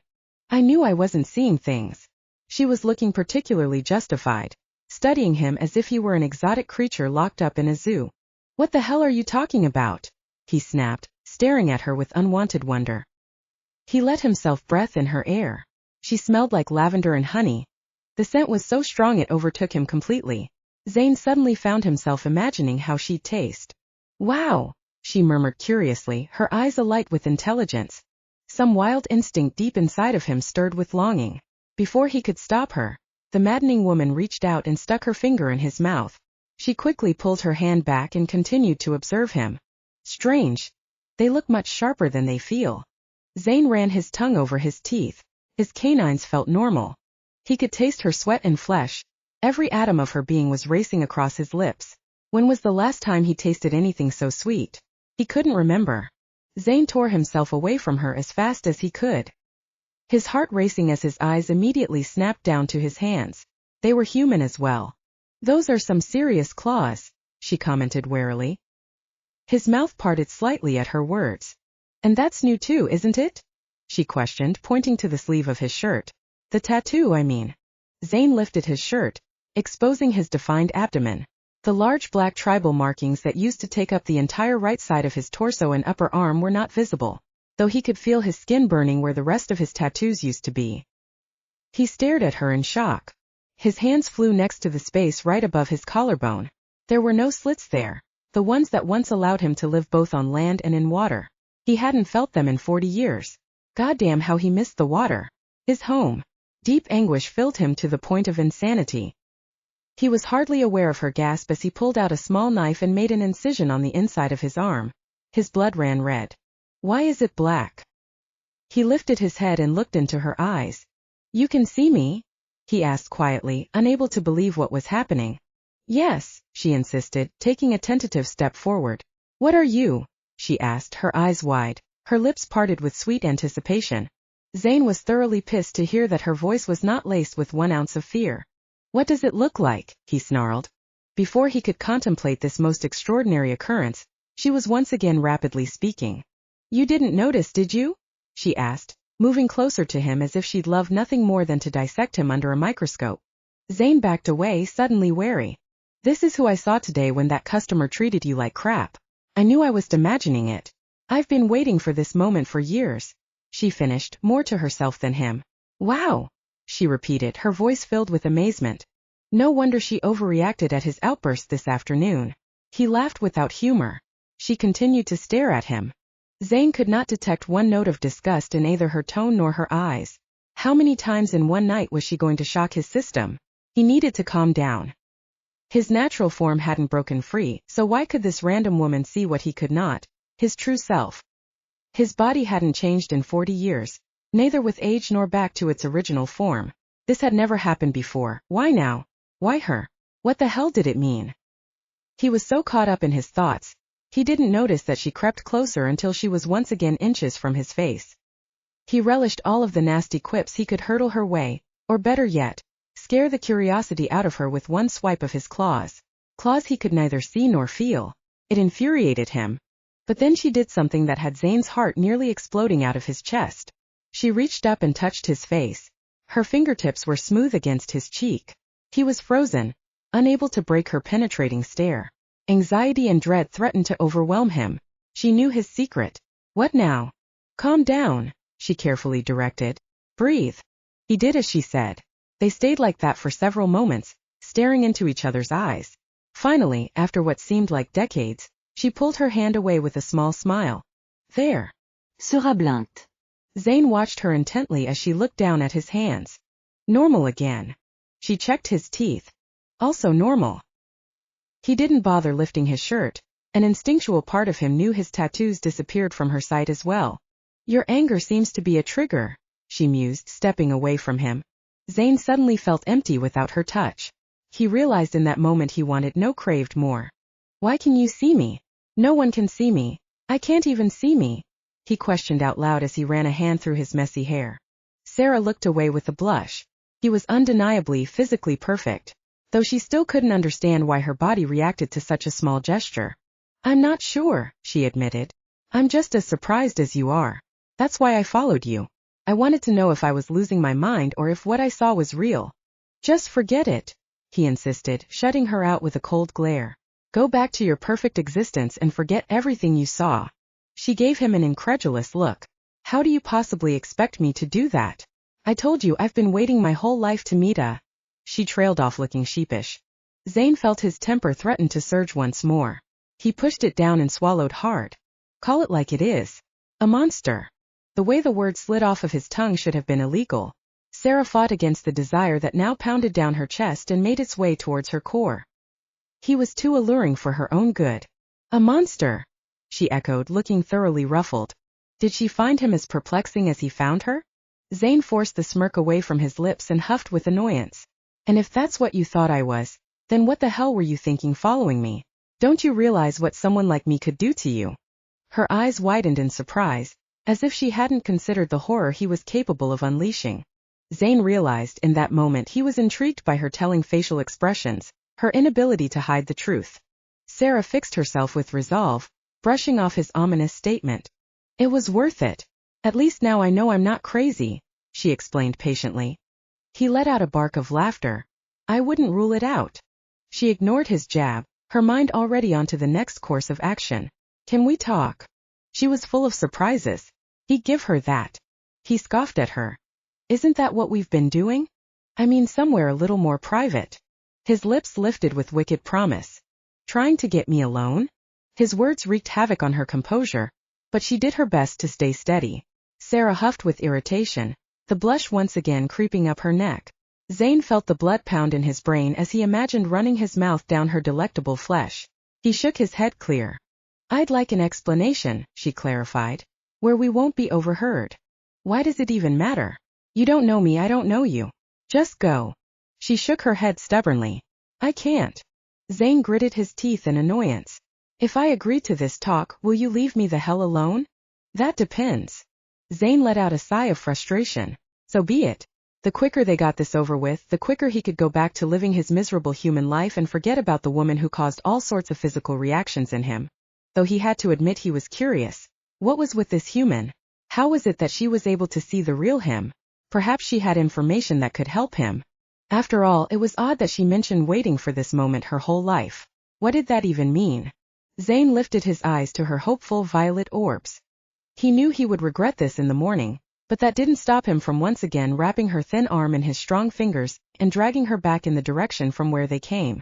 I knew I wasn't seeing things. She was looking particularly justified, studying him as if he were an exotic creature locked up in a zoo. What the hell are you talking about? He snapped, staring at her with unwanted wonder. He let himself breathe in her air. She smelled like lavender and honey. The scent was so strong it overtook him completely. Zane suddenly found himself imagining how she'd taste. Wow, she murmured curiously, her eyes alight with intelligence. Some wild instinct deep inside of him stirred with longing. Before he could stop her, the maddening woman reached out and stuck her finger in his mouth. She quickly pulled her hand back and continued to observe him. Strange. They look much sharper than they feel. Zane ran his tongue over his teeth. His canines felt normal. He could taste her sweat and flesh. Every atom of her being was racing across his lips. When was the last time he tasted anything so sweet? He couldn't remember. Zane tore himself away from her as fast as he could. His heart racing as his eyes immediately snapped down to his hands. They were human as well. Those are some serious claws, she commented warily. His mouth parted slightly at her words. And that's new too, isn't it? She questioned, pointing to the sleeve of his shirt. The tattoo, I mean. Zane lifted his shirt, exposing his defined abdomen. The large black tribal markings that used to take up the entire right side of his torso and upper arm were not visible, though he could feel his skin burning where the rest of his tattoos used to be. He stared at her in shock. His hands flew next to the space right above his collarbone. There were no slits there, the ones that once allowed him to live both on land and in water. He hadn't felt them in 40 years. Goddamn how he missed the water. His home. Deep anguish filled him to the point of insanity. He was hardly aware of her gasp as he pulled out a small knife and made an incision on the inside of his arm. His blood ran red. Why is it black? He lifted his head and looked into her eyes. You can see me? He asked quietly, unable to believe what was happening. Yes, she insisted, taking a tentative step forward. What are you? She asked, her eyes wide, her lips parted with sweet anticipation. Zane was thoroughly pissed to hear that her voice was not laced with 1 ounce of fear. What does it look like? He snarled. Before he could contemplate this most extraordinary occurrence, she was once again rapidly speaking. You didn't notice, did you? She asked, moving closer to him as if she'd love nothing more than to dissect him under a microscope. Zane backed away, suddenly wary. This is who I saw today when that customer treated you like crap. I knew I was imagining it. I've been waiting for this moment for years. She finished, more to herself than him. Wow, she repeated, her voice filled with amazement. No wonder she overreacted at his outburst this afternoon. He laughed without humor. She continued to stare at him. Zane could not detect one note of disgust in either her tone nor her eyes. How many times in one night was she going to shock his system? He needed to calm down. His natural form hadn't broken free, so why could this random woman see what he could not? His true self. His body hadn't changed in 40 years, neither with age nor back to its original form. This had never happened before. Why now? Why her? What the hell did it mean? He was so caught up in his thoughts, he didn't notice that she crept closer until she was once again inches from his face. He relished all of the nasty quips he could hurtle her way, or better yet, scare the curiosity out of her with one swipe of his claws. Claws he could neither see nor feel. It infuriated him. But then she did something that had Zane's heart nearly exploding out of his chest. She reached up and touched his face. Her fingertips were smooth against his cheek. He was frozen, unable to break her penetrating stare. Anxiety and dread threatened to overwhelm him. She knew his secret. What now? Calm down, she carefully directed. Breathe. He did as she said. They stayed like that for several moments, staring into each other's eyes. Finally, after what seemed like decades, she pulled her hand away with a small smile. There. Sera Hastings. Zane watched her intently as she looked down at his hands. Normal again. She checked his teeth. Also normal. He didn't bother lifting his shirt. An instinctual part of him knew his tattoos disappeared from her sight as well. Your anger seems to be a trigger, she mused, stepping away from him. Zane suddenly felt empty without her touch. He realized in that moment he wanted no craved more. Why can you see me? No one can see me. I can't even see me, he questioned out loud as he ran a hand through his messy hair. Sera looked away with a blush. He was undeniably physically perfect, though she still couldn't understand why her body reacted to such a small gesture. I'm not sure, she admitted. I'm just as surprised as you are. That's why I followed you. I wanted to know if I was losing my mind or if what I saw was real. Just forget it, he insisted, shutting her out with a cold glare. Go back to your perfect existence and forget everything you saw. She gave him an incredulous look. How do you possibly expect me to do that? I told you I've been waiting my whole life to meet a... She trailed off looking sheepish. Zane felt his temper threaten to surge once more. He pushed it down and swallowed hard. Call it like it is. A monster. The way the word slid off of his tongue should have been illegal. Sera fought against the desire that now pounded down her chest and made its way towards her core. He was too alluring for her own good. A monster, she echoed, looking thoroughly ruffled. Did she find him as perplexing as he found her? Zane forced the smirk away from his lips and huffed with annoyance. And if that's what you thought I was, then what the hell were you thinking following me? Don't you realize what someone like me could do to you? Her eyes widened in surprise, as if she hadn't considered the horror he was capable of unleashing. Zane realized in that moment he was intrigued by her telling facial expressions, her inability to hide the truth. Sera fixed herself with resolve, brushing off his ominous statement. It was worth it. At least now I know I'm not crazy, she explained patiently. He let out a bark of laughter. I wouldn't rule it out. She ignored his jab, her mind already onto the next course of action. Can we talk? She was full of surprises. He'd give her that. He scoffed at her. Isn't that what we've been doing? I mean somewhere a little more private. His lips lifted with wicked promise. Trying to get me alone? His words wreaked havoc on her composure, but she did her best to stay steady. Sera huffed with irritation, the blush once again creeping up her neck. Zane felt the blood pound in his brain as he imagined running his mouth down her delectable flesh. He shook his head clear. I'd like an explanation, she clarified, where we won't be overheard. Why does it even matter? You don't know me, I don't know you. Just go. She shook her head stubbornly. I can't. Zane gritted his teeth in annoyance. If I agree to this talk, will you leave me the hell alone? That depends. Zane let out a sigh of frustration. So be it. The quicker they got this over with, the quicker he could go back to living his miserable human life and forget about the woman who caused all sorts of physical reactions in him. Though he had to admit he was curious. What was with this human? How was it that she was able to see the real him? Perhaps she had information that could help him. After all, it was odd that she mentioned waiting for this moment her whole life. What did that even mean? Zane lifted his eyes to her hopeful violet orbs. He knew he would regret this in the morning, but that didn't stop him from once again wrapping her thin arm in his strong fingers and dragging her back in the direction from where they came.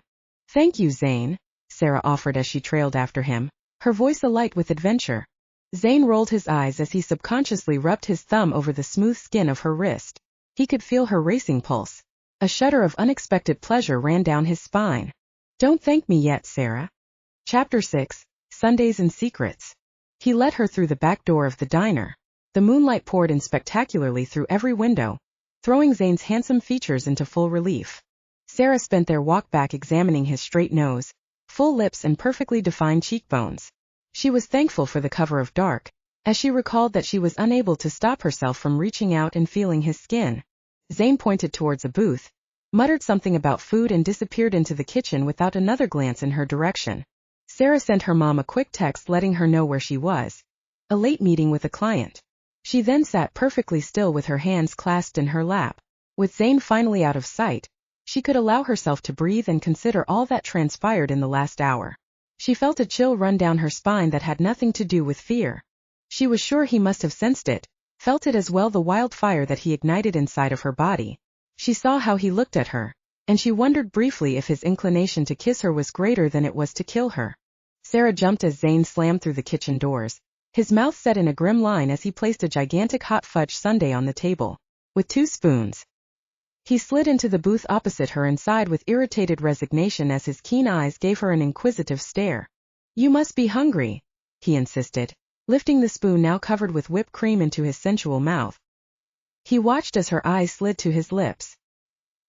Thank you, Zane, Sera offered as she trailed after him, her voice alight with adventure. Zane rolled his eyes as he subconsciously rubbed his thumb over the smooth skin of her wrist. He could feel her racing pulse. A shudder of unexpected pleasure ran down his spine. Don't thank me yet, Sera. Chapter 6, Sundays and Secrets. He led her through the back door of the diner. The moonlight poured in spectacularly through every window, throwing Zane's handsome features into full relief. Sera spent their walk back examining his straight nose, full lips and perfectly defined cheekbones. She was thankful for the cover of dark, as she recalled that she was unable to stop herself from reaching out and feeling his skin. Zane pointed towards a booth, muttered something about food and disappeared into the kitchen without another glance in her direction. Sera sent her mom a quick text letting her know where she was. A late meeting with a client. She then sat perfectly still with her hands clasped in her lap. With Zane finally out of sight, she could allow herself to breathe and consider all that transpired in the last hour. She felt a chill run down her spine that had nothing to do with fear. She was sure he must have sensed it, felt it as well, the wildfire that he ignited inside of her body. She saw how he looked at her, and she wondered briefly if his inclination to kiss her was greater than it was to kill her. Sera jumped as Zane slammed through the kitchen doors, his mouth set in a grim line as he placed a gigantic hot fudge sundae on the table, with 2 spoons. He slid into the booth opposite her and sighed with irritated resignation as his keen eyes gave her an inquisitive stare. "You must be hungry," he insisted, lifting the spoon now covered with whipped cream into his sensual mouth. He watched as her eyes slid to his lips.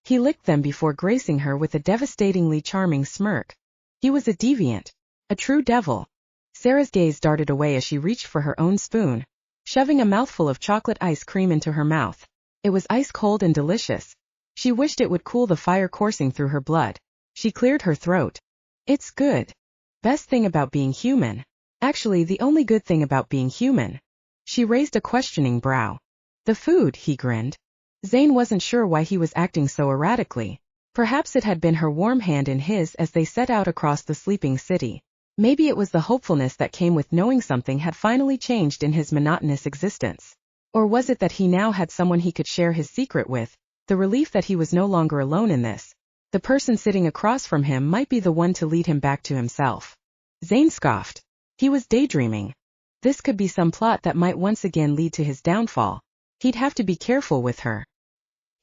He licked them before gracing her with a devastatingly charming smirk. He was a deviant, a true devil. Sera's gaze darted away as she reached for her own spoon, shoving a mouthful of chocolate ice cream into her mouth. It was ice cold and delicious. She wished it would cool the fire coursing through her blood. She cleared her throat. "It's good. Best thing about being human. Actually, the only good thing about being human." She raised a questioning brow. "The food," he grinned. Zane wasn't sure why he was acting so erratically. Perhaps it had been her warm hand in his as they set out across the sleeping city. Maybe it was the hopefulness that came with knowing something had finally changed in his monotonous existence. Or was it that he now had someone he could share his secret with, the relief that he was no longer alone in this? The person sitting across from him might be the one to lead him back to himself. Zane scoffed. He was daydreaming. This could be some plot that might once again lead to his downfall. He'd have to be careful with her.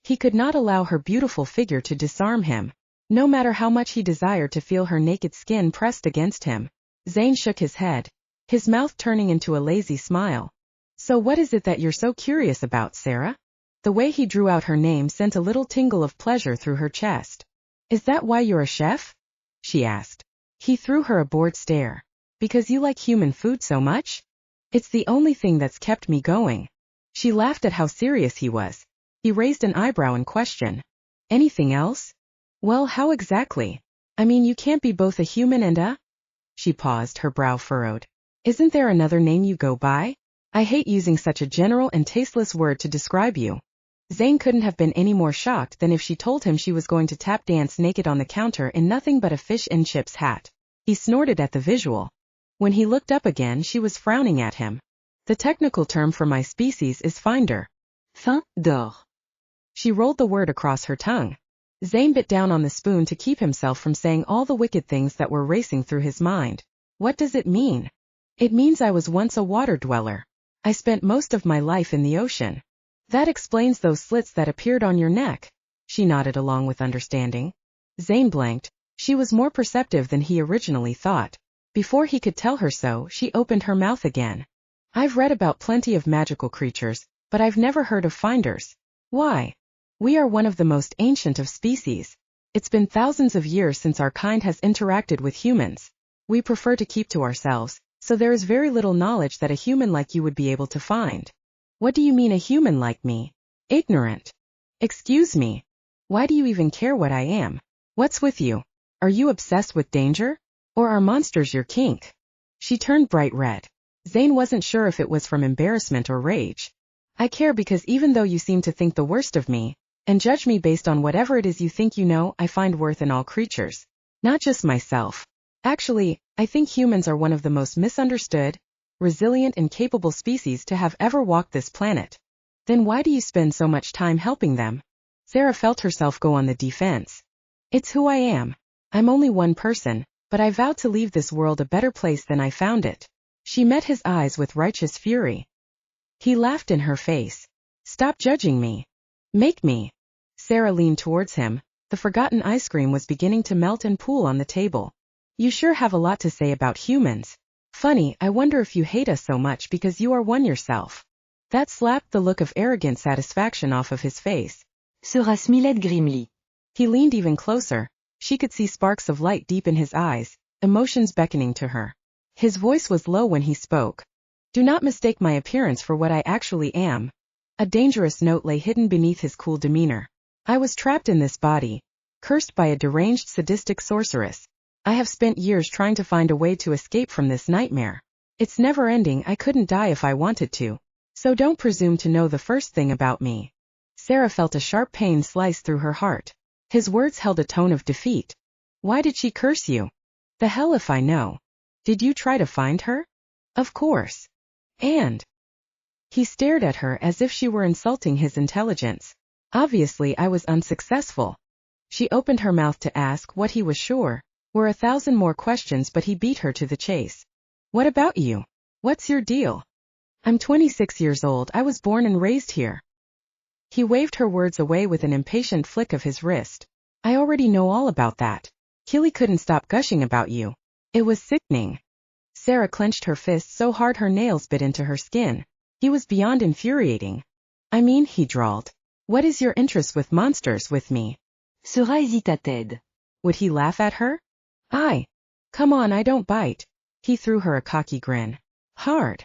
He could not allow her beautiful figure to disarm him, no matter how much he desired to feel her naked skin pressed against him. Zane shook his head, his mouth turning into a lazy smile. "So what is it that you're so curious about, Sera?" The way he drew out her name sent a little tingle of pleasure through her chest. "Is that why you're a chef?" she asked. He threw her a bored stare. "Because you like human food so much? It's the only thing that's kept me going." She laughed at how serious he was. He raised an eyebrow in question. "Anything else?" "Well, how exactly? I mean, you can't be both a human and a—" She paused, her brow furrowed. "Isn't there another name you go by? I hate using such a general and tasteless word to describe you." Zane couldn't have been any more shocked than if she told him she was going to tap dance naked on the counter in nothing but a fish and chips hat. He snorted at the visual. When he looked up again, she was frowning at him. "The technical term for my species is finder." Fin d'or. She rolled the word across her tongue. Zane bit down on the spoon to keep himself from saying all the wicked things that were racing through his mind. "What does it mean?" "It means I was once a water dweller. I spent most of my life in the ocean." "That explains those slits that appeared on your neck." She nodded along with understanding. Zane blanked. She was more perceptive than he originally thought. Before he could tell her so, she opened her mouth again. "I've read about plenty of magical creatures, but I've never heard of finders. Why?" "We are one of the most ancient of species. It's been thousands of years since our kind has interacted with humans. We prefer to keep to ourselves, so there is very little knowledge that a human like you would be able to find." "What do you mean, a human like me?" "Ignorant." "Excuse me. Why do you even care what I am? What's with you? Are you obsessed with danger? Or are monsters your kink?" She turned bright red. Zane wasn't sure if it was from embarrassment or rage. "I care because even though you seem to think the worst of me, and judge me based on whatever it is you think you know, I find worth in all creatures. Not just myself. Actually, I think humans are one of the most misunderstood, resilient and capable species to have ever walked this planet." "Then why do you spend so much time helping them?" Sera felt herself go on the defense. "It's who I am. I'm only one person, but I vow to leave this world a better place than I found it." She met his eyes with righteous fury. He laughed in her face. "Stop judging me. Make me." Sera leaned towards him, The forgotten ice cream was beginning to melt and pool on the table. You sure have a lot to say about humans. Funny, I wonder if you hate us so much because you are one yourself. That slapped the look of arrogant satisfaction off of his face. Sera smiled grimly. He leaned even closer. She could see sparks of light deep in his eyes, emotions beckoning to her. His voice was low when he spoke. Do not mistake my appearance for what I actually am. A dangerous note lay hidden beneath his cool demeanor. I was trapped in this body, cursed by a deranged sadistic sorceress. I have spent years trying to find a way to escape from this nightmare. It's never ending. I couldn't die if I wanted to. So don't presume to know the first thing about me. Sera felt a sharp pain slice through her heart. His words held a tone of defeat. Why did she curse you? The hell if I know. Did you try to find her? Of course. And he stared at her as if she were insulting his intelligence. Obviously I was unsuccessful. She opened her mouth to ask what he was sure were 1,000 more questions, but he beat her to the chase. What about you? What's your deal? I'm 26 years old. I was born and raised here. He waved her words away with an impatient flick of his wrist. I already know all about that. Keely couldn't stop gushing about you. It was sickening. Sera clenched her fists so hard her nails bit into her skin. He was beyond infuriating. I mean, he drawled. What is your interest with monsters with me? Sera hésita-t-elle. Would he laugh at her? Come on, I don't bite. He threw her a cocky grin. Hard.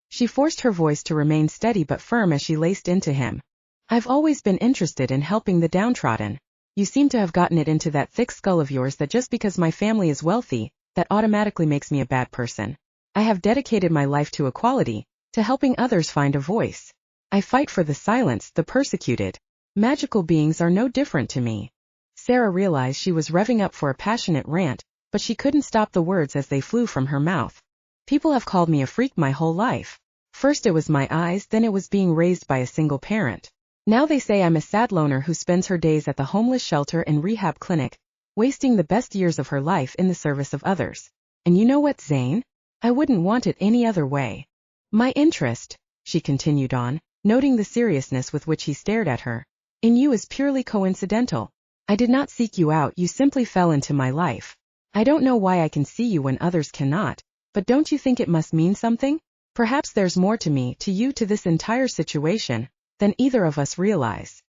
She forced her voice to remain steady but firm as she laced into him. I've always been interested in helping the downtrodden. You seem to have gotten it into that thick skull of yours that just because my family is wealthy, that automatically makes me a bad person. I have dedicated my life to equality, to helping others find a voice. I fight for the silenced, the persecuted. Magical beings are no different to me. Sera realized she was revving up for a passionate rant, but she couldn't stop the words as they flew from her mouth. People have called me a freak my whole life. First it was my eyes, then it was being raised by a single parent. Now they say I'm a sad loner who spends her days at the homeless shelter and rehab clinic, wasting the best years of her life in the service of others. And you know what, Zane? I wouldn't want it any other way. My interest, she continued on, noting the seriousness with which he stared at her, in you is purely coincidental. I did not seek you out, you simply fell into my life. I don't know why I can see you when others cannot, but don't you think it must mean something? Perhaps there's more to me, to you, to this entire situation, than either of us realize.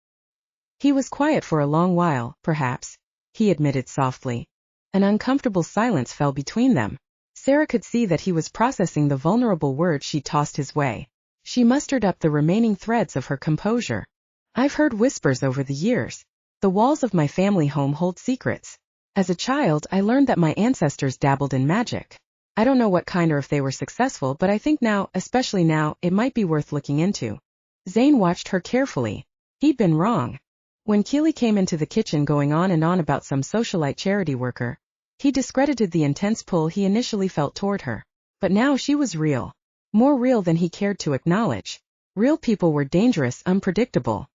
He was quiet for a long while, perhaps, he admitted softly. An uncomfortable silence fell between them. Sera could see that he was processing the vulnerable words she tossed his way. She mustered up the remaining threads of her composure. I've heard whispers over the years. The walls of my family home hold secrets. As a child, I learned that my ancestors dabbled in magic. I don't know what kind or if they were successful, but I think now, especially now, it might be worth looking into. Zane watched her carefully. He'd been wrong. When Keely came into the kitchen going on and on about some socialite charity worker, he discredited the intense pull he initially felt toward her. But now she was real. More real than he cared to acknowledge. Real people were dangerous, unpredictable.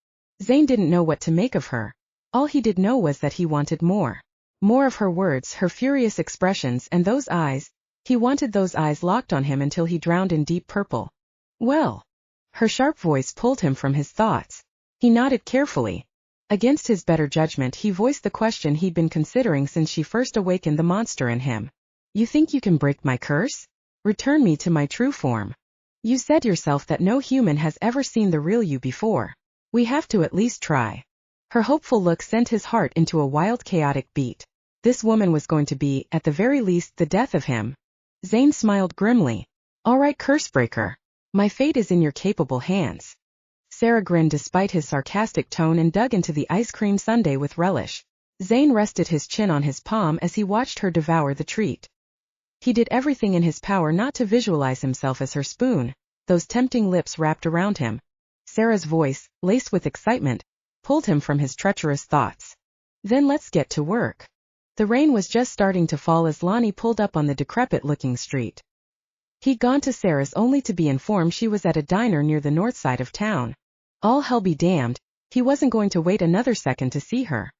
Zane didn't know what to make of her. All he did know was that he wanted more. More of her words, her furious expressions, and those eyes. He wanted those eyes locked on him until he drowned in deep purple. Well. Her sharp voice pulled him from his thoughts. He nodded carefully. Against his better judgment, he voiced the question he'd been considering since she first awakened the monster in him. You think you can break my curse? Return me to my true form. You said yourself that no human has ever seen the real you before. We have to at least try. Her hopeful look sent his heart into a wild, chaotic beat. This woman was going to be, at the very least, the death of him. Zane smiled grimly. All right, cursebreaker. My fate is in your capable hands. Sera grinned despite his sarcastic tone and dug into the ice cream sundae with relish. Zane rested his chin on his palm as he watched her devour the treat. He did everything in his power not to visualize himself as her spoon, those tempting lips wrapped around him. Sera's voice, laced with excitement, pulled him from his treacherous thoughts. Then let's get to work. The rain was just starting to fall as Lonnie pulled up on the decrepit-looking street. He'd gone to Sera's only to be informed she was at a diner near the north side of town. All hell be damned, he wasn't going to wait another second to see her.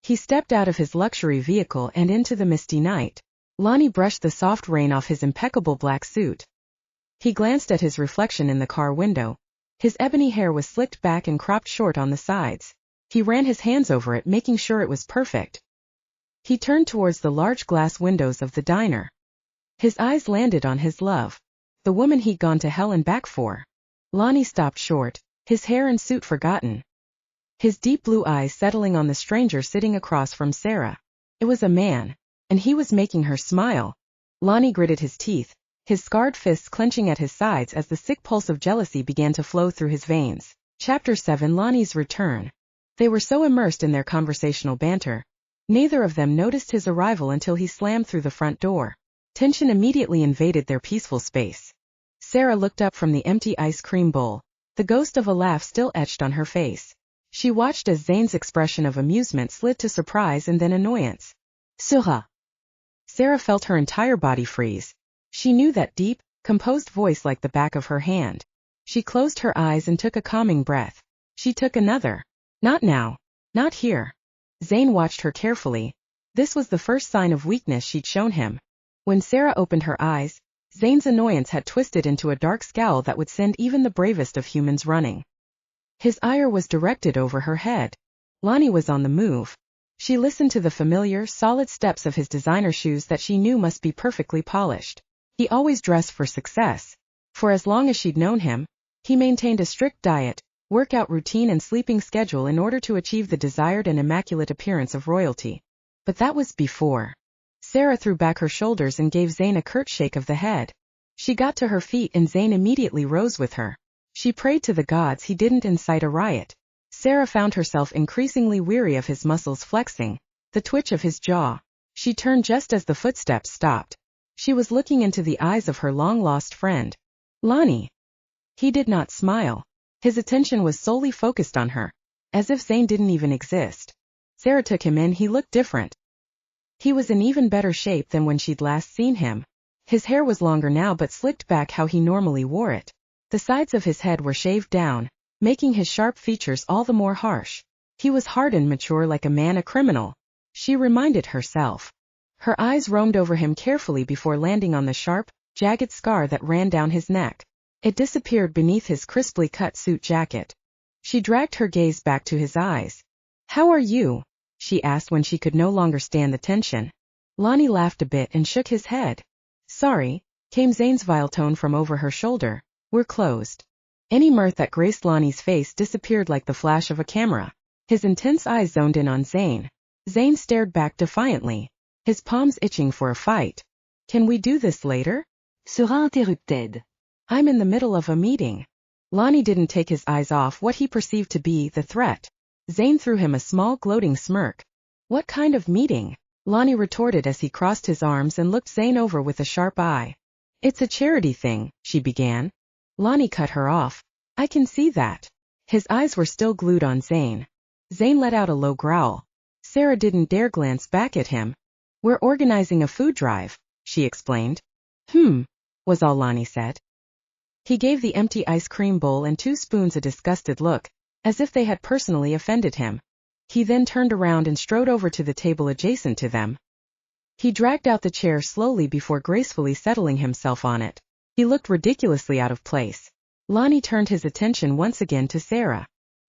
He stepped out of his luxury vehicle and into the misty night. Lonnie brushed the soft rain off his impeccable black suit. He glanced at his reflection in the car window. His ebony hair was slicked back and cropped short on the sides. He ran his hands over it, making sure it was perfect. He turned towards the large glass windows of the diner. His eyes landed on his love, the woman he'd gone to hell and back for. Lonnie stopped short, his hair and suit forgotten, his deep blue eyes settling on the stranger sitting across from Sera. It was a man, and he was making her smile. Lonnie gritted his teeth, his scarred fists clenching at his sides as the sick pulse of jealousy began to flow through his veins. Chapter 7: Lonnie's Return. They were so immersed in their conversational banter, neither of them noticed his arrival until he slammed through the front door. Tension immediately invaded their peaceful space. Sera looked up from the empty ice cream bowl, the ghost of a laugh still etched on her face. She watched as Zane's expression of amusement slid to surprise and then annoyance. Sera. Sera felt her entire body freeze. She knew that deep, composed voice like the back of her hand. She closed her eyes and took a calming breath. She took another. Not now. Not here. Zane watched her carefully. This was the first sign of weakness she'd shown him. When Sera opened her eyes, Zane's annoyance had twisted into a dark scowl that would send even the bravest of humans running. His ire was directed over her head. Lonnie was on the move. She listened to the familiar, solid steps of his designer shoes that she knew must be perfectly polished. He always dressed for success. For as long as she'd known him, he maintained a strict diet, workout routine and sleeping schedule in order to achieve the desired and immaculate appearance of royalty. But that was before. Sera threw back her shoulders and gave Zane a curt shake of the head. She got to her feet and Zane immediately rose with her. She prayed to the gods he didn't incite a riot. Sera found herself increasingly weary of his muscles flexing, the twitch of his jaw. She turned just as the footsteps stopped. She was looking into the eyes of her long-lost friend. Lonnie. He did not smile. His attention was solely focused on her, as if Zane didn't even exist. Sera took him in. He looked different. He was in even better shape than when she'd last seen him. His hair was longer now but slicked back how he normally wore it. The sides of his head were shaved down, making his sharp features all the more harsh. He was hard and mature like a man, a criminal, she reminded herself. Her eyes roamed over him carefully before landing on the sharp, jagged scar that ran down his neck. It disappeared beneath his crisply cut suit jacket. She dragged her gaze back to his eyes. How are you? She asked when she could no longer stand the tension. Lonnie laughed a bit and shook his head. Sorry, came Zane's vile tone from over her shoulder. We're closed. Any mirth that graced Lonnie's face disappeared like the flash of a camera. His intense eyes zoned in on Zane. Zane stared back defiantly, his palms itching for a fight. Can we do this later? Sera interrupted. I'm in the middle of a meeting. Lonnie didn't take his eyes off what he perceived to be the threat. Zane threw him a small gloating smirk. What kind of meeting? Lonnie retorted as he crossed his arms and looked Zane over with a sharp eye. It's a charity thing, she began. Lonnie cut her off. I can see that. His eyes were still glued on Zane. Zane let out a low growl. Sera didn't dare glance back at him. We're organizing a food drive, she explained. Was all Lonnie said. He gave the empty ice cream bowl and 2 spoons a disgusted look, as if they had personally offended him. He then turned around and strode over to the table adjacent to them. He dragged out the chair slowly before gracefully settling himself on it. He looked ridiculously out of place. Lonnie turned his attention once again to Sera.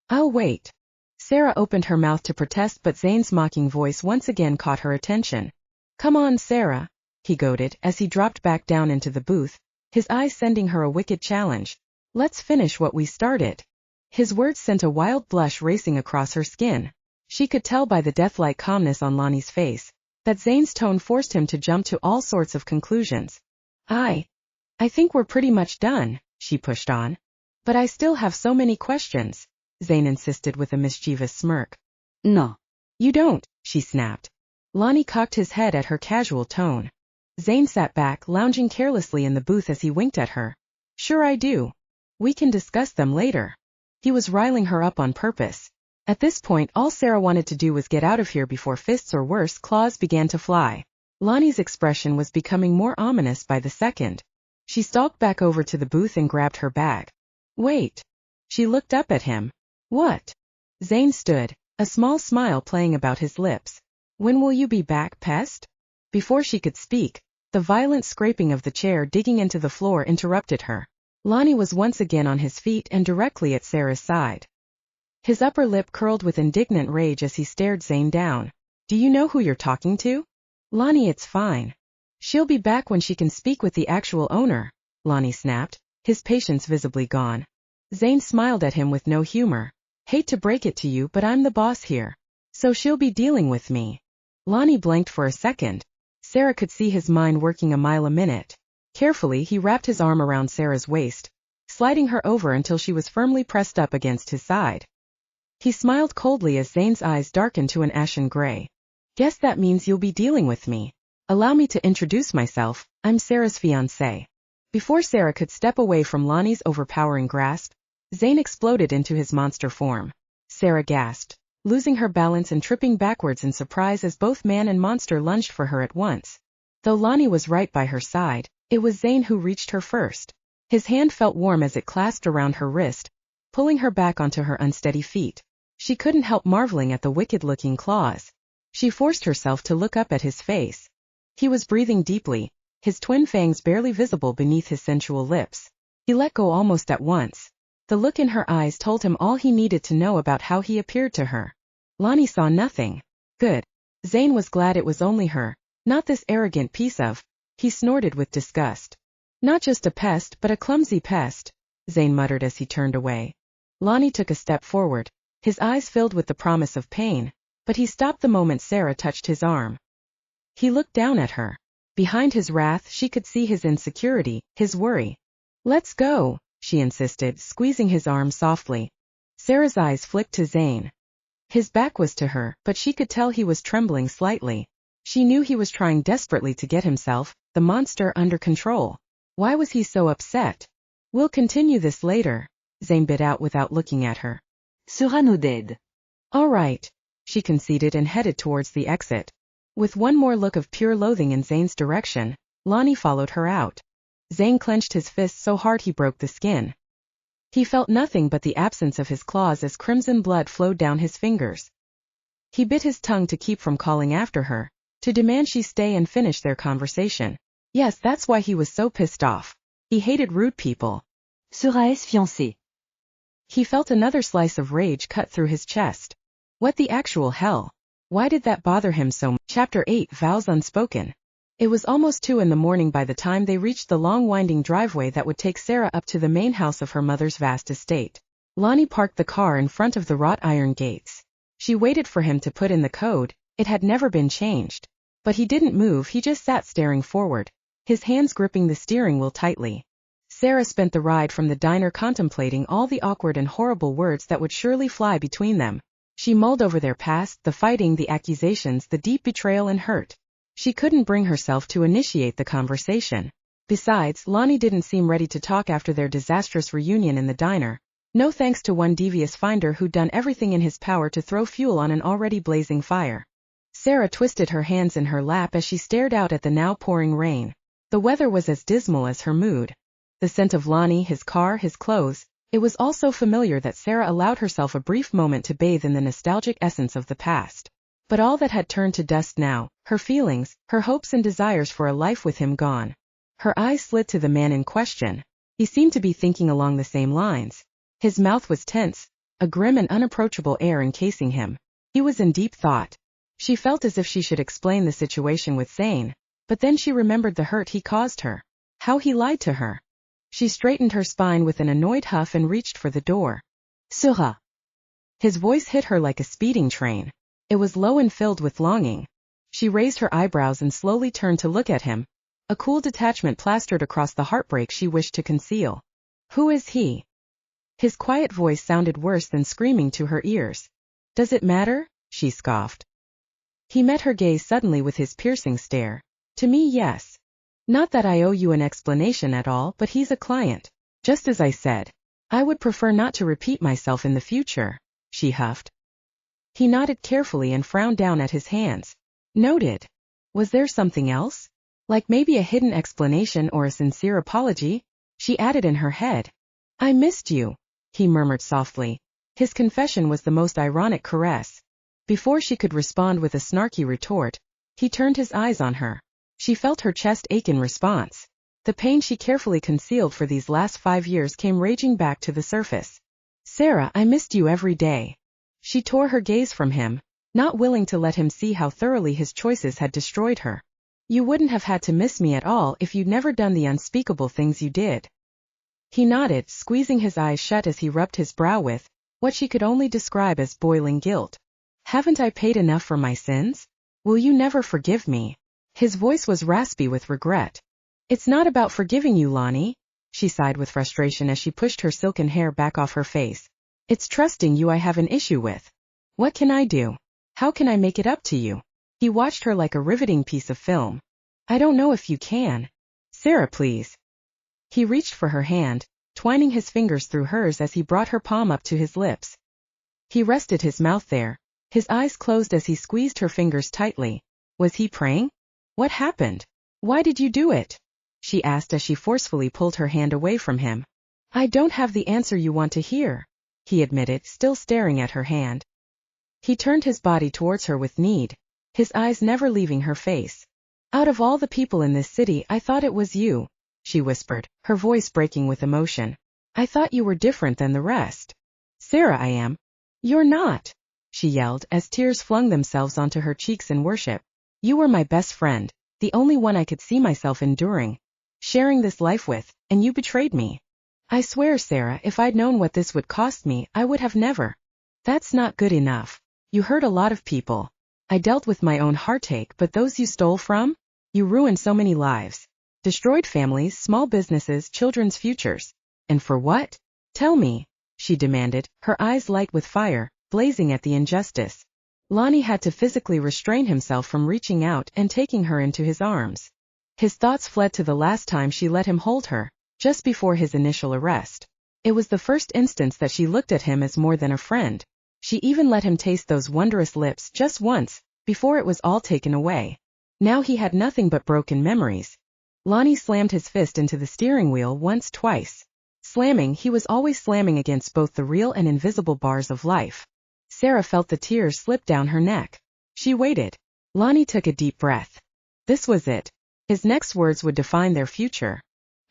I'll wait. Sera opened her mouth to protest, but Zane's mocking voice once again caught her attention. Come on, Sera, he goaded as he dropped back down into the booth, his eyes sending her a wicked challenge. Let's finish what we started. His words sent a wild blush racing across her skin. She could tell by the death-like calmness on Lonnie's face that Zane's tone forced him to jump to all sorts of conclusions. I think we're pretty much done, she pushed on. But I still have so many questions, Zane insisted with a mischievous smirk. No. You don't, she snapped. Lonnie cocked his head at her casual tone. Zane sat back, lounging carelessly in the booth as he winked at her. Sure I do. We can discuss them later. He was riling her up on purpose. At this point, all Sera wanted to do was get out of here before fists or worse, claws began to fly. Lonnie's expression was becoming more ominous by the second. She stalked back over to the booth and grabbed her bag. Wait. She looked up at him. What? Zane stood, a small smile playing about his lips. When will you be back, pest? Before she could speak, the violent scraping of the chair digging into the floor interrupted her. Lonnie was once again on his feet and directly at Sera's side. His upper lip curled with indignant rage as he stared Zane down. Do you know who you're talking to? Lonnie, it's fine. She'll be back when she can speak with the actual owner, Lonnie snapped, his patience visibly gone. Zane smiled at him with no humor. Hate to break it to you, but I'm the boss here. So she'll be dealing with me. Lonnie blinked for a second. Sera could see his mind working a mile a minute. Carefully, he wrapped his arm around Sera's waist, sliding her over until she was firmly pressed up against his side. He smiled coldly as Zane's eyes darkened to an ashen gray. Guess that means you'll be dealing with me. Allow me to introduce myself, I'm Sera's fiancé. Before Sera could step away from Lonnie's overpowering grasp, Zane exploded into his monster form. Sera gasped, losing her balance and tripping backwards in surprise as both man and monster lunged for her at once. Though Lonnie was right by her side, it was Zane who reached her first. His hand felt warm as it clasped around her wrist, pulling her back onto her unsteady feet. She couldn't help marveling at the wicked-looking claws. She forced herself to look up at his face. He was breathing deeply, his twin fangs barely visible beneath his sensual lips. He let go almost at once. The look in her eyes told him all he needed to know about how he appeared to her. Lonnie saw nothing. Good. Zane was glad it was only her, not this arrogant piece of. He snorted with disgust. Not just a pest, but a clumsy pest, Zane muttered as he turned away. Lonnie took a step forward, his eyes filled with the promise of pain, but he stopped the moment Sera touched his arm. He looked down at her. Behind his wrath she could see his insecurity, his worry. Let's go, she insisted, squeezing his arm softly. Sera's eyes flicked to Zane. His back was to her, but she could tell he was trembling slightly. She knew he was trying desperately to get himself, the monster, under control. Why was he so upset? We'll continue this later, Zane bit out without looking at her. Sera nodded. All right, she conceded and headed towards the exit. With one more look of pure loathing in Zane's direction, Lonnie followed her out. Zane clenched his fist so hard he broke the skin. He felt nothing but the absence of his claws as crimson blood flowed down his fingers. He bit his tongue to keep from calling after her, to demand she stay and finish their conversation. Yes, that's why he was so pissed off. He hated rude people. Sera fiancé. He felt another slice of rage cut through his chest. What the actual hell? Why did that bother him so much? Chapter 8, Vows Unspoken. It was almost 2 a.m. by the time they reached the long winding driveway that would take Sera up to the main house of her mother's vast estate. Lonnie parked the car in front of the wrought iron gates. She waited for him to put in the code. It had never been changed. But he didn't move, he just sat staring forward, his hands gripping the steering wheel tightly. Sera spent the ride from the diner contemplating all the awkward and horrible words that would surely fly between them. She mulled over their past, the fighting, the accusations, the deep betrayal and hurt. She couldn't bring herself to initiate the conversation. Besides, Lonnie didn't seem ready to talk after their disastrous reunion in the diner. No thanks to one devious finder who'd done everything in his power to throw fuel on an already blazing fire. Sera twisted her hands in her lap as she stared out at the now pouring rain. The weather was as dismal as her mood. The scent of Lonnie, his car, his clothes. It was all so familiar that Sera allowed herself a brief moment to bathe in the nostalgic essence of the past. But all that had turned to dust now, her feelings, her hopes and desires for a life with him gone. Her eyes slid to the man in question. He seemed to be thinking along the same lines. His mouth was tense, a grim and unapproachable air encasing him. He was in deep thought. She felt as if she should explain the situation with Zane, but then she remembered the hurt he caused her. How he lied to her. She straightened her spine with an annoyed huff and reached for the door. Sera. His voice hit her like a speeding train. It was low and filled with longing. She raised her eyebrows and slowly turned to look at him. A cool detachment plastered across the heartbreak she wished to conceal. Who is he? His quiet voice sounded worse than screaming to her ears. Does it matter? She scoffed. He met her gaze suddenly with his piercing stare. To me, yes. Not that I owe you an explanation at all, but he's a client. Just as I said. I would prefer not to repeat myself in the future, she huffed. He nodded carefully and frowned down at his hands. Noted. Was there something else? Like maybe a hidden explanation or a sincere apology? She added in her head. I missed you, he murmured softly. His confession was the most ironic caress. Before she could respond with a snarky retort, he turned his eyes on her. She felt her chest ache in response. The pain she carefully concealed for these last 5 years came raging back to the surface. Sera, I missed you every day. She tore her gaze from him, not willing to let him see how thoroughly his choices had destroyed her. You wouldn't have had to miss me at all if you'd never done the unspeakable things you did. He nodded, squeezing his eyes shut as he rubbed his brow with what she could only describe as boiling guilt. Haven't I paid enough for my sins? Will you never forgive me? His voice was raspy with regret. It's not about forgiving you, Lonnie, she sighed with frustration as she pushed her silken hair back off her face. It's trusting you I have an issue with. What can I do? How can I make it up to you? He watched her like a riveting piece of film. I don't know if you can. Sera, please. He reached for her hand, twining his fingers through hers as he brought her palm up to his lips. He rested his mouth there, his eyes closed as he squeezed her fingers tightly. Was he praying? What happened? Why did you do it? She asked as she forcefully pulled her hand away from him. I don't have the answer you want to hear, he admitted, still staring at her hand. He turned his body towards her with need, his eyes never leaving her face. Out of all the people in this city, I thought it was you, she whispered, her voice breaking with emotion. I thought you were different than the rest. Sera, I am. You're not, she yelled as tears flung themselves onto her cheeks in worship. You were my best friend, the only one I could see myself enduring, sharing this life with, and you betrayed me. I swear, Sera, if I'd known what this would cost me, I would have never. That's not good enough. You hurt a lot of people. I dealt with my own heartache, but those you stole from? You ruined so many lives. Destroyed families, small businesses, children's futures. And for what? Tell me, she demanded, her eyes light with fire, blazing at the injustice. Lonnie had to physically restrain himself from reaching out and taking her into his arms. His thoughts fled to the last time she let him hold her, just before his initial arrest. It was the first instance that she looked at him as more than a friend. She even let him taste those wondrous lips just once, before it was all taken away. Now he had nothing but broken memories. Lonnie slammed his fist into the steering wheel once, twice. Slamming, he was always slamming against both the real and invisible bars of life. Sera felt the tears slip down her neck. She waited. Lonnie took a deep breath. This was it. His next words would define their future.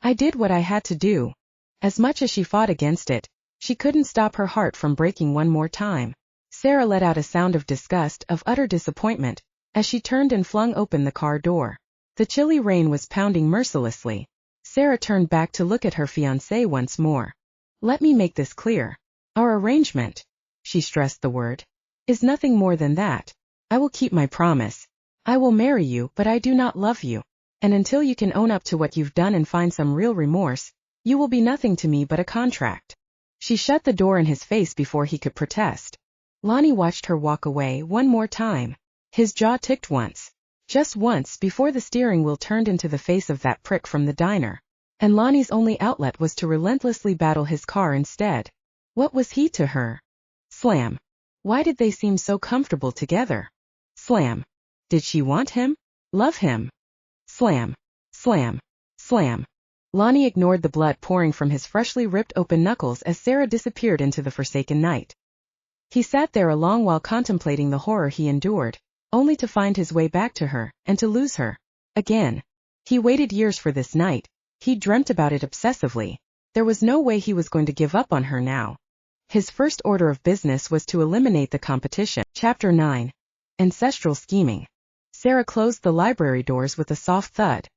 I did what I had to do. As much as she fought against it, she couldn't stop her heart from breaking one more time. Sera let out a sound of disgust, of utter disappointment, as she turned and flung open the car door. The chilly rain was pounding mercilessly. Sera turned back to look at her fiancé once more. Let me make this clear. Our arrangement, she stressed the word, is nothing more than that. I will keep my promise. I will marry you, but I do not love you. And until you can own up to what you've done and find some real remorse, you will be nothing to me but a contract. She shut the door in his face before he could protest. Lonnie watched her walk away one more time. His jaw ticked once. Just once, before the steering wheel turned into the face of that prick from the diner. And Lonnie's only outlet was to relentlessly battle his car instead. What was he to her? Slam. Why did they seem so comfortable together? Slam. Did she want him? Love him? Slam. Slam. Slam. Lonnie ignored the blood pouring from his freshly ripped open knuckles as Sera disappeared into the forsaken night. He sat there a long while contemplating the horror he endured, only to find his way back to her, and to lose her. Again. He waited years for this night. He dreamt about it obsessively. There was no way he was going to give up on her now. His first order of business was to eliminate the competition. Chapter 9. Ancestral Scheming. Sera closed the library doors with a soft thud.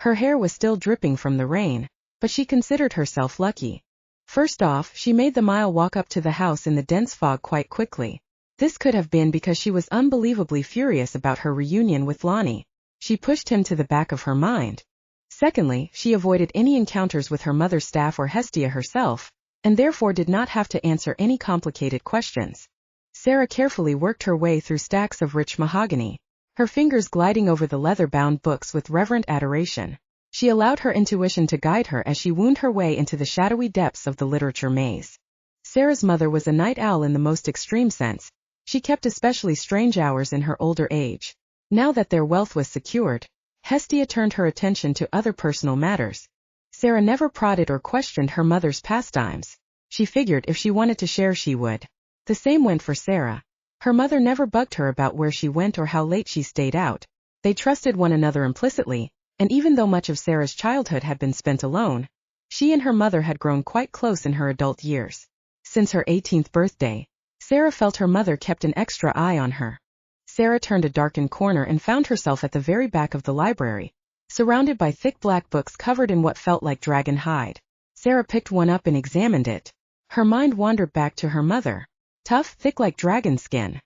Her hair was still dripping from the rain, but she considered herself lucky. First off, she made the mile walk up to the house in the dense fog quite quickly. This could have been because she was unbelievably furious about her reunion with Lonnie. She pushed him to the back of her mind. Secondly, she avoided any encounters with her mother's staff or Hestia herself, and therefore did not have to answer any complicated questions. Sera carefully worked her way through stacks of rich mahogany, her fingers gliding over the leather-bound books with reverent adoration. She allowed her intuition to guide her as she wound her way into the shadowy depths of the literature maze. Sera's mother was a night owl in the most extreme sense. She kept especially strange hours in her older age. Now that their wealth was secured, Hestia turned her attention to other personal matters. Sera never prodded or questioned her mother's pastimes. She figured if she wanted to share she would. The same went for Sera. Her mother never bugged her about where she went or how late she stayed out. They trusted one another implicitly, and even though much of Sera's childhood had been spent alone, she and her mother had grown quite close in her adult years. Since her 18th birthday, Sera felt her mother kept an extra eye on her. Sera turned a darkened corner and found herself at the very back of the library, surrounded by thick black books covered in what felt like dragon hide. Sera picked one up and examined it. Her mind wandered back to her mother. Tough, thick like dragon skin.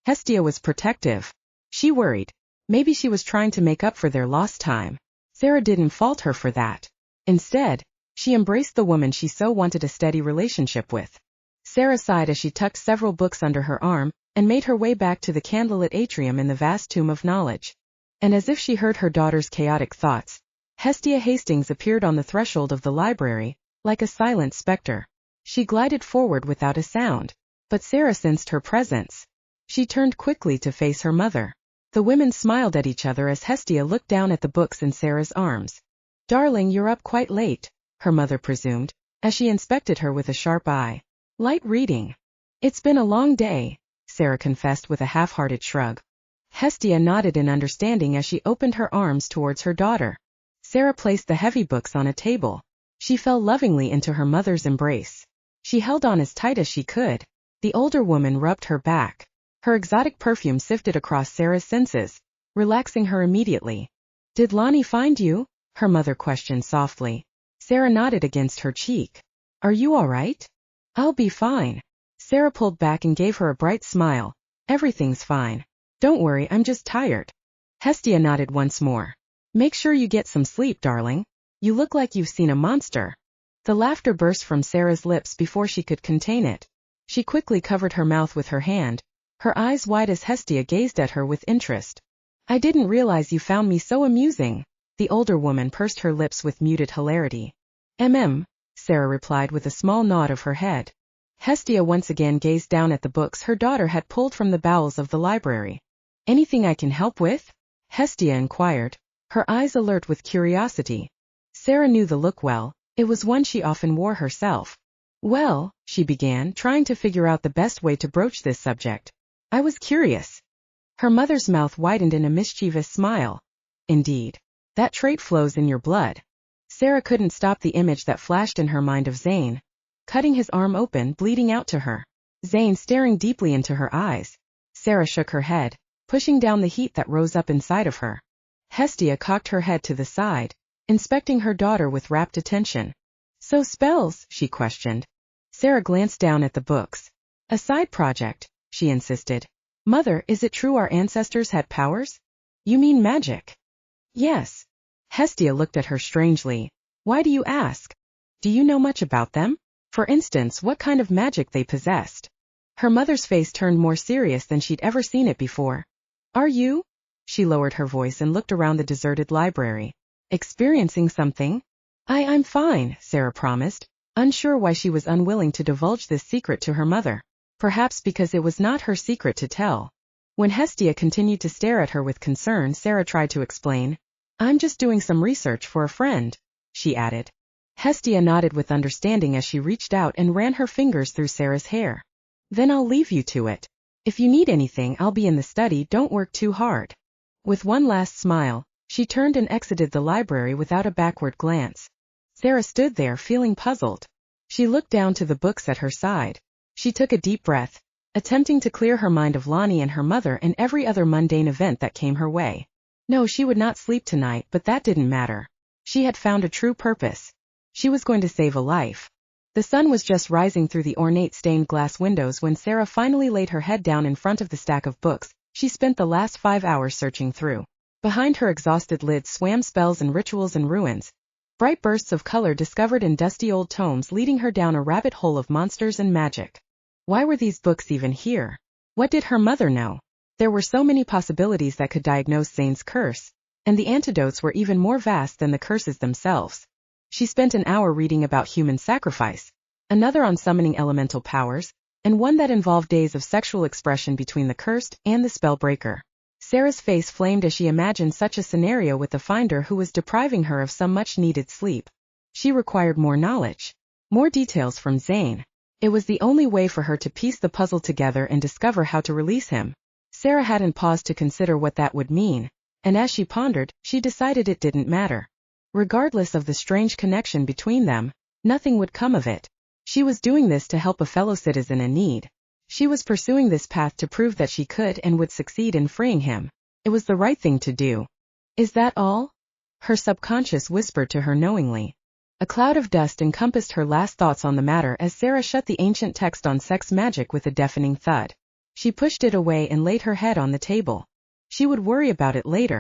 Hestia was protective. She worried. Maybe she was trying to make up for their lost time. Sera didn't fault her for that. Instead, she embraced the woman she so wanted a steady relationship with. Sera sighed as she tucked several books under her arm and made her way back to the candlelit atrium in the vast tomb of knowledge. And as if she heard her daughter's chaotic thoughts, Sera Hastings appeared on the threshold of the library, like a silent specter. She glided forward without a sound, but Sera sensed her presence. She turned quickly to face her mother. The women smiled at each other as Hestia looked down at the books in Sera's arms. "Darling, you're up quite late," her mother presumed, as she inspected her with a sharp eye. "Light reading." "It's been a long day," Sera confessed with a half-hearted shrug. Hestia nodded in understanding as she opened her arms towards her daughter. Sera placed the heavy books on a table. She fell lovingly into her mother's embrace. She held on as tight as she could. The older woman rubbed her back. Her exotic perfume sifted across Sera's senses, relaxing her immediately. "Did Lonnie find you?" her mother questioned softly. Sera nodded against her cheek. "Are you all right?" "I'll be fine." Sera pulled back and gave her a bright smile. "Everything's fine. Don't worry, I'm just tired." Hestia nodded once more. "Make sure you get some sleep, darling. You look like you've seen a monster." The laughter burst from Sera's lips before she could contain it. She quickly covered her mouth with her hand, her eyes wide as Hestia gazed at her with interest. "I didn't realize you found me so amusing." The older woman pursed her lips with muted hilarity. Sera replied with a small nod of her head. Hestia once again gazed down at the books her daughter had pulled from the bowels of the library. "Anything I can help with?" Hestia inquired, her eyes alert with curiosity. Sera knew the look well. It was one she often wore herself. "Well," she began, trying to figure out the best way to broach this subject. "I was curious." Her mother's mouth widened in a mischievous smile. "Indeed. That trait flows in your blood." Sera couldn't stop the image that flashed in her mind of Zane, cutting his arm open, bleeding out to her. Zane staring deeply into her eyes. Sera shook her head, pushing down the heat that rose up inside of her. Hestia cocked her head to the side, inspecting her daughter with rapt attention. "So spells?" she questioned. Sera glanced down at the books. "A side project," she insisted. "Mother, is it true our ancestors had powers?" "You mean magic?" "Yes." Hestia looked at her strangely. "Why do you ask? Do you know much about them? For instance, what kind of magic they possessed?" Her mother's face turned more serious than she'd ever seen it before. "Are you?" She lowered her voice and looked around the deserted library. "Experiencing something?" I'm fine," Sera promised, unsure why she was unwilling to divulge this secret to her mother. Perhaps because it was not her secret to tell. When Hestia continued to stare at her with concern, Sera tried to explain. "I'm just doing some research for a friend," she added. Hestia nodded with understanding as she reached out and ran her fingers through Sera's hair. "Then I'll leave you to it. If you need anything, I'll be in the study, don't work too hard." With one last smile, she turned and exited the library without a backward glance. Sera stood there feeling puzzled. She looked down to the books at her side. She took a deep breath, attempting to clear her mind of Lonnie and her mother and every other mundane event that came her way. No, she would not sleep tonight, but that didn't matter. She had found a true purpose. She was going to save a life. The sun was just rising through the ornate stained glass windows when Sera finally laid her head down in front of the stack of books she spent the last 5 hours searching through. Behind her exhausted lids swam spells and rituals and ruins, bright bursts of color discovered in dusty old tomes leading her down a rabbit hole of monsters and magic. Why were these books even here? What did her mother know? There were so many possibilities that could diagnose Zane's curse, and the antidotes were even more vast than the curses themselves. She spent an hour reading about human sacrifice, another on summoning elemental powers, and one that involved days of sexual expression between the cursed and the spellbreaker. Sera's face flamed as she imagined such a scenario with the finder who was depriving her of some much-needed sleep. She required more knowledge, more details from Zane. It was the only way for her to piece the puzzle together and discover how to release him. Sera hadn't paused to consider what that would mean, and as she pondered, she decided it didn't matter. Regardless of the strange connection between them, nothing would come of it. She was doing this to help a fellow citizen in need. She was pursuing this path to prove that she could and would succeed in freeing him. It was the right thing to do. Is that all? Her subconscious whispered to her knowingly. A cloud of dust encompassed her last thoughts on the matter as Sera shut the ancient text on sex magic with a deafening thud. She pushed it away and laid her head on the table. She would worry about it later.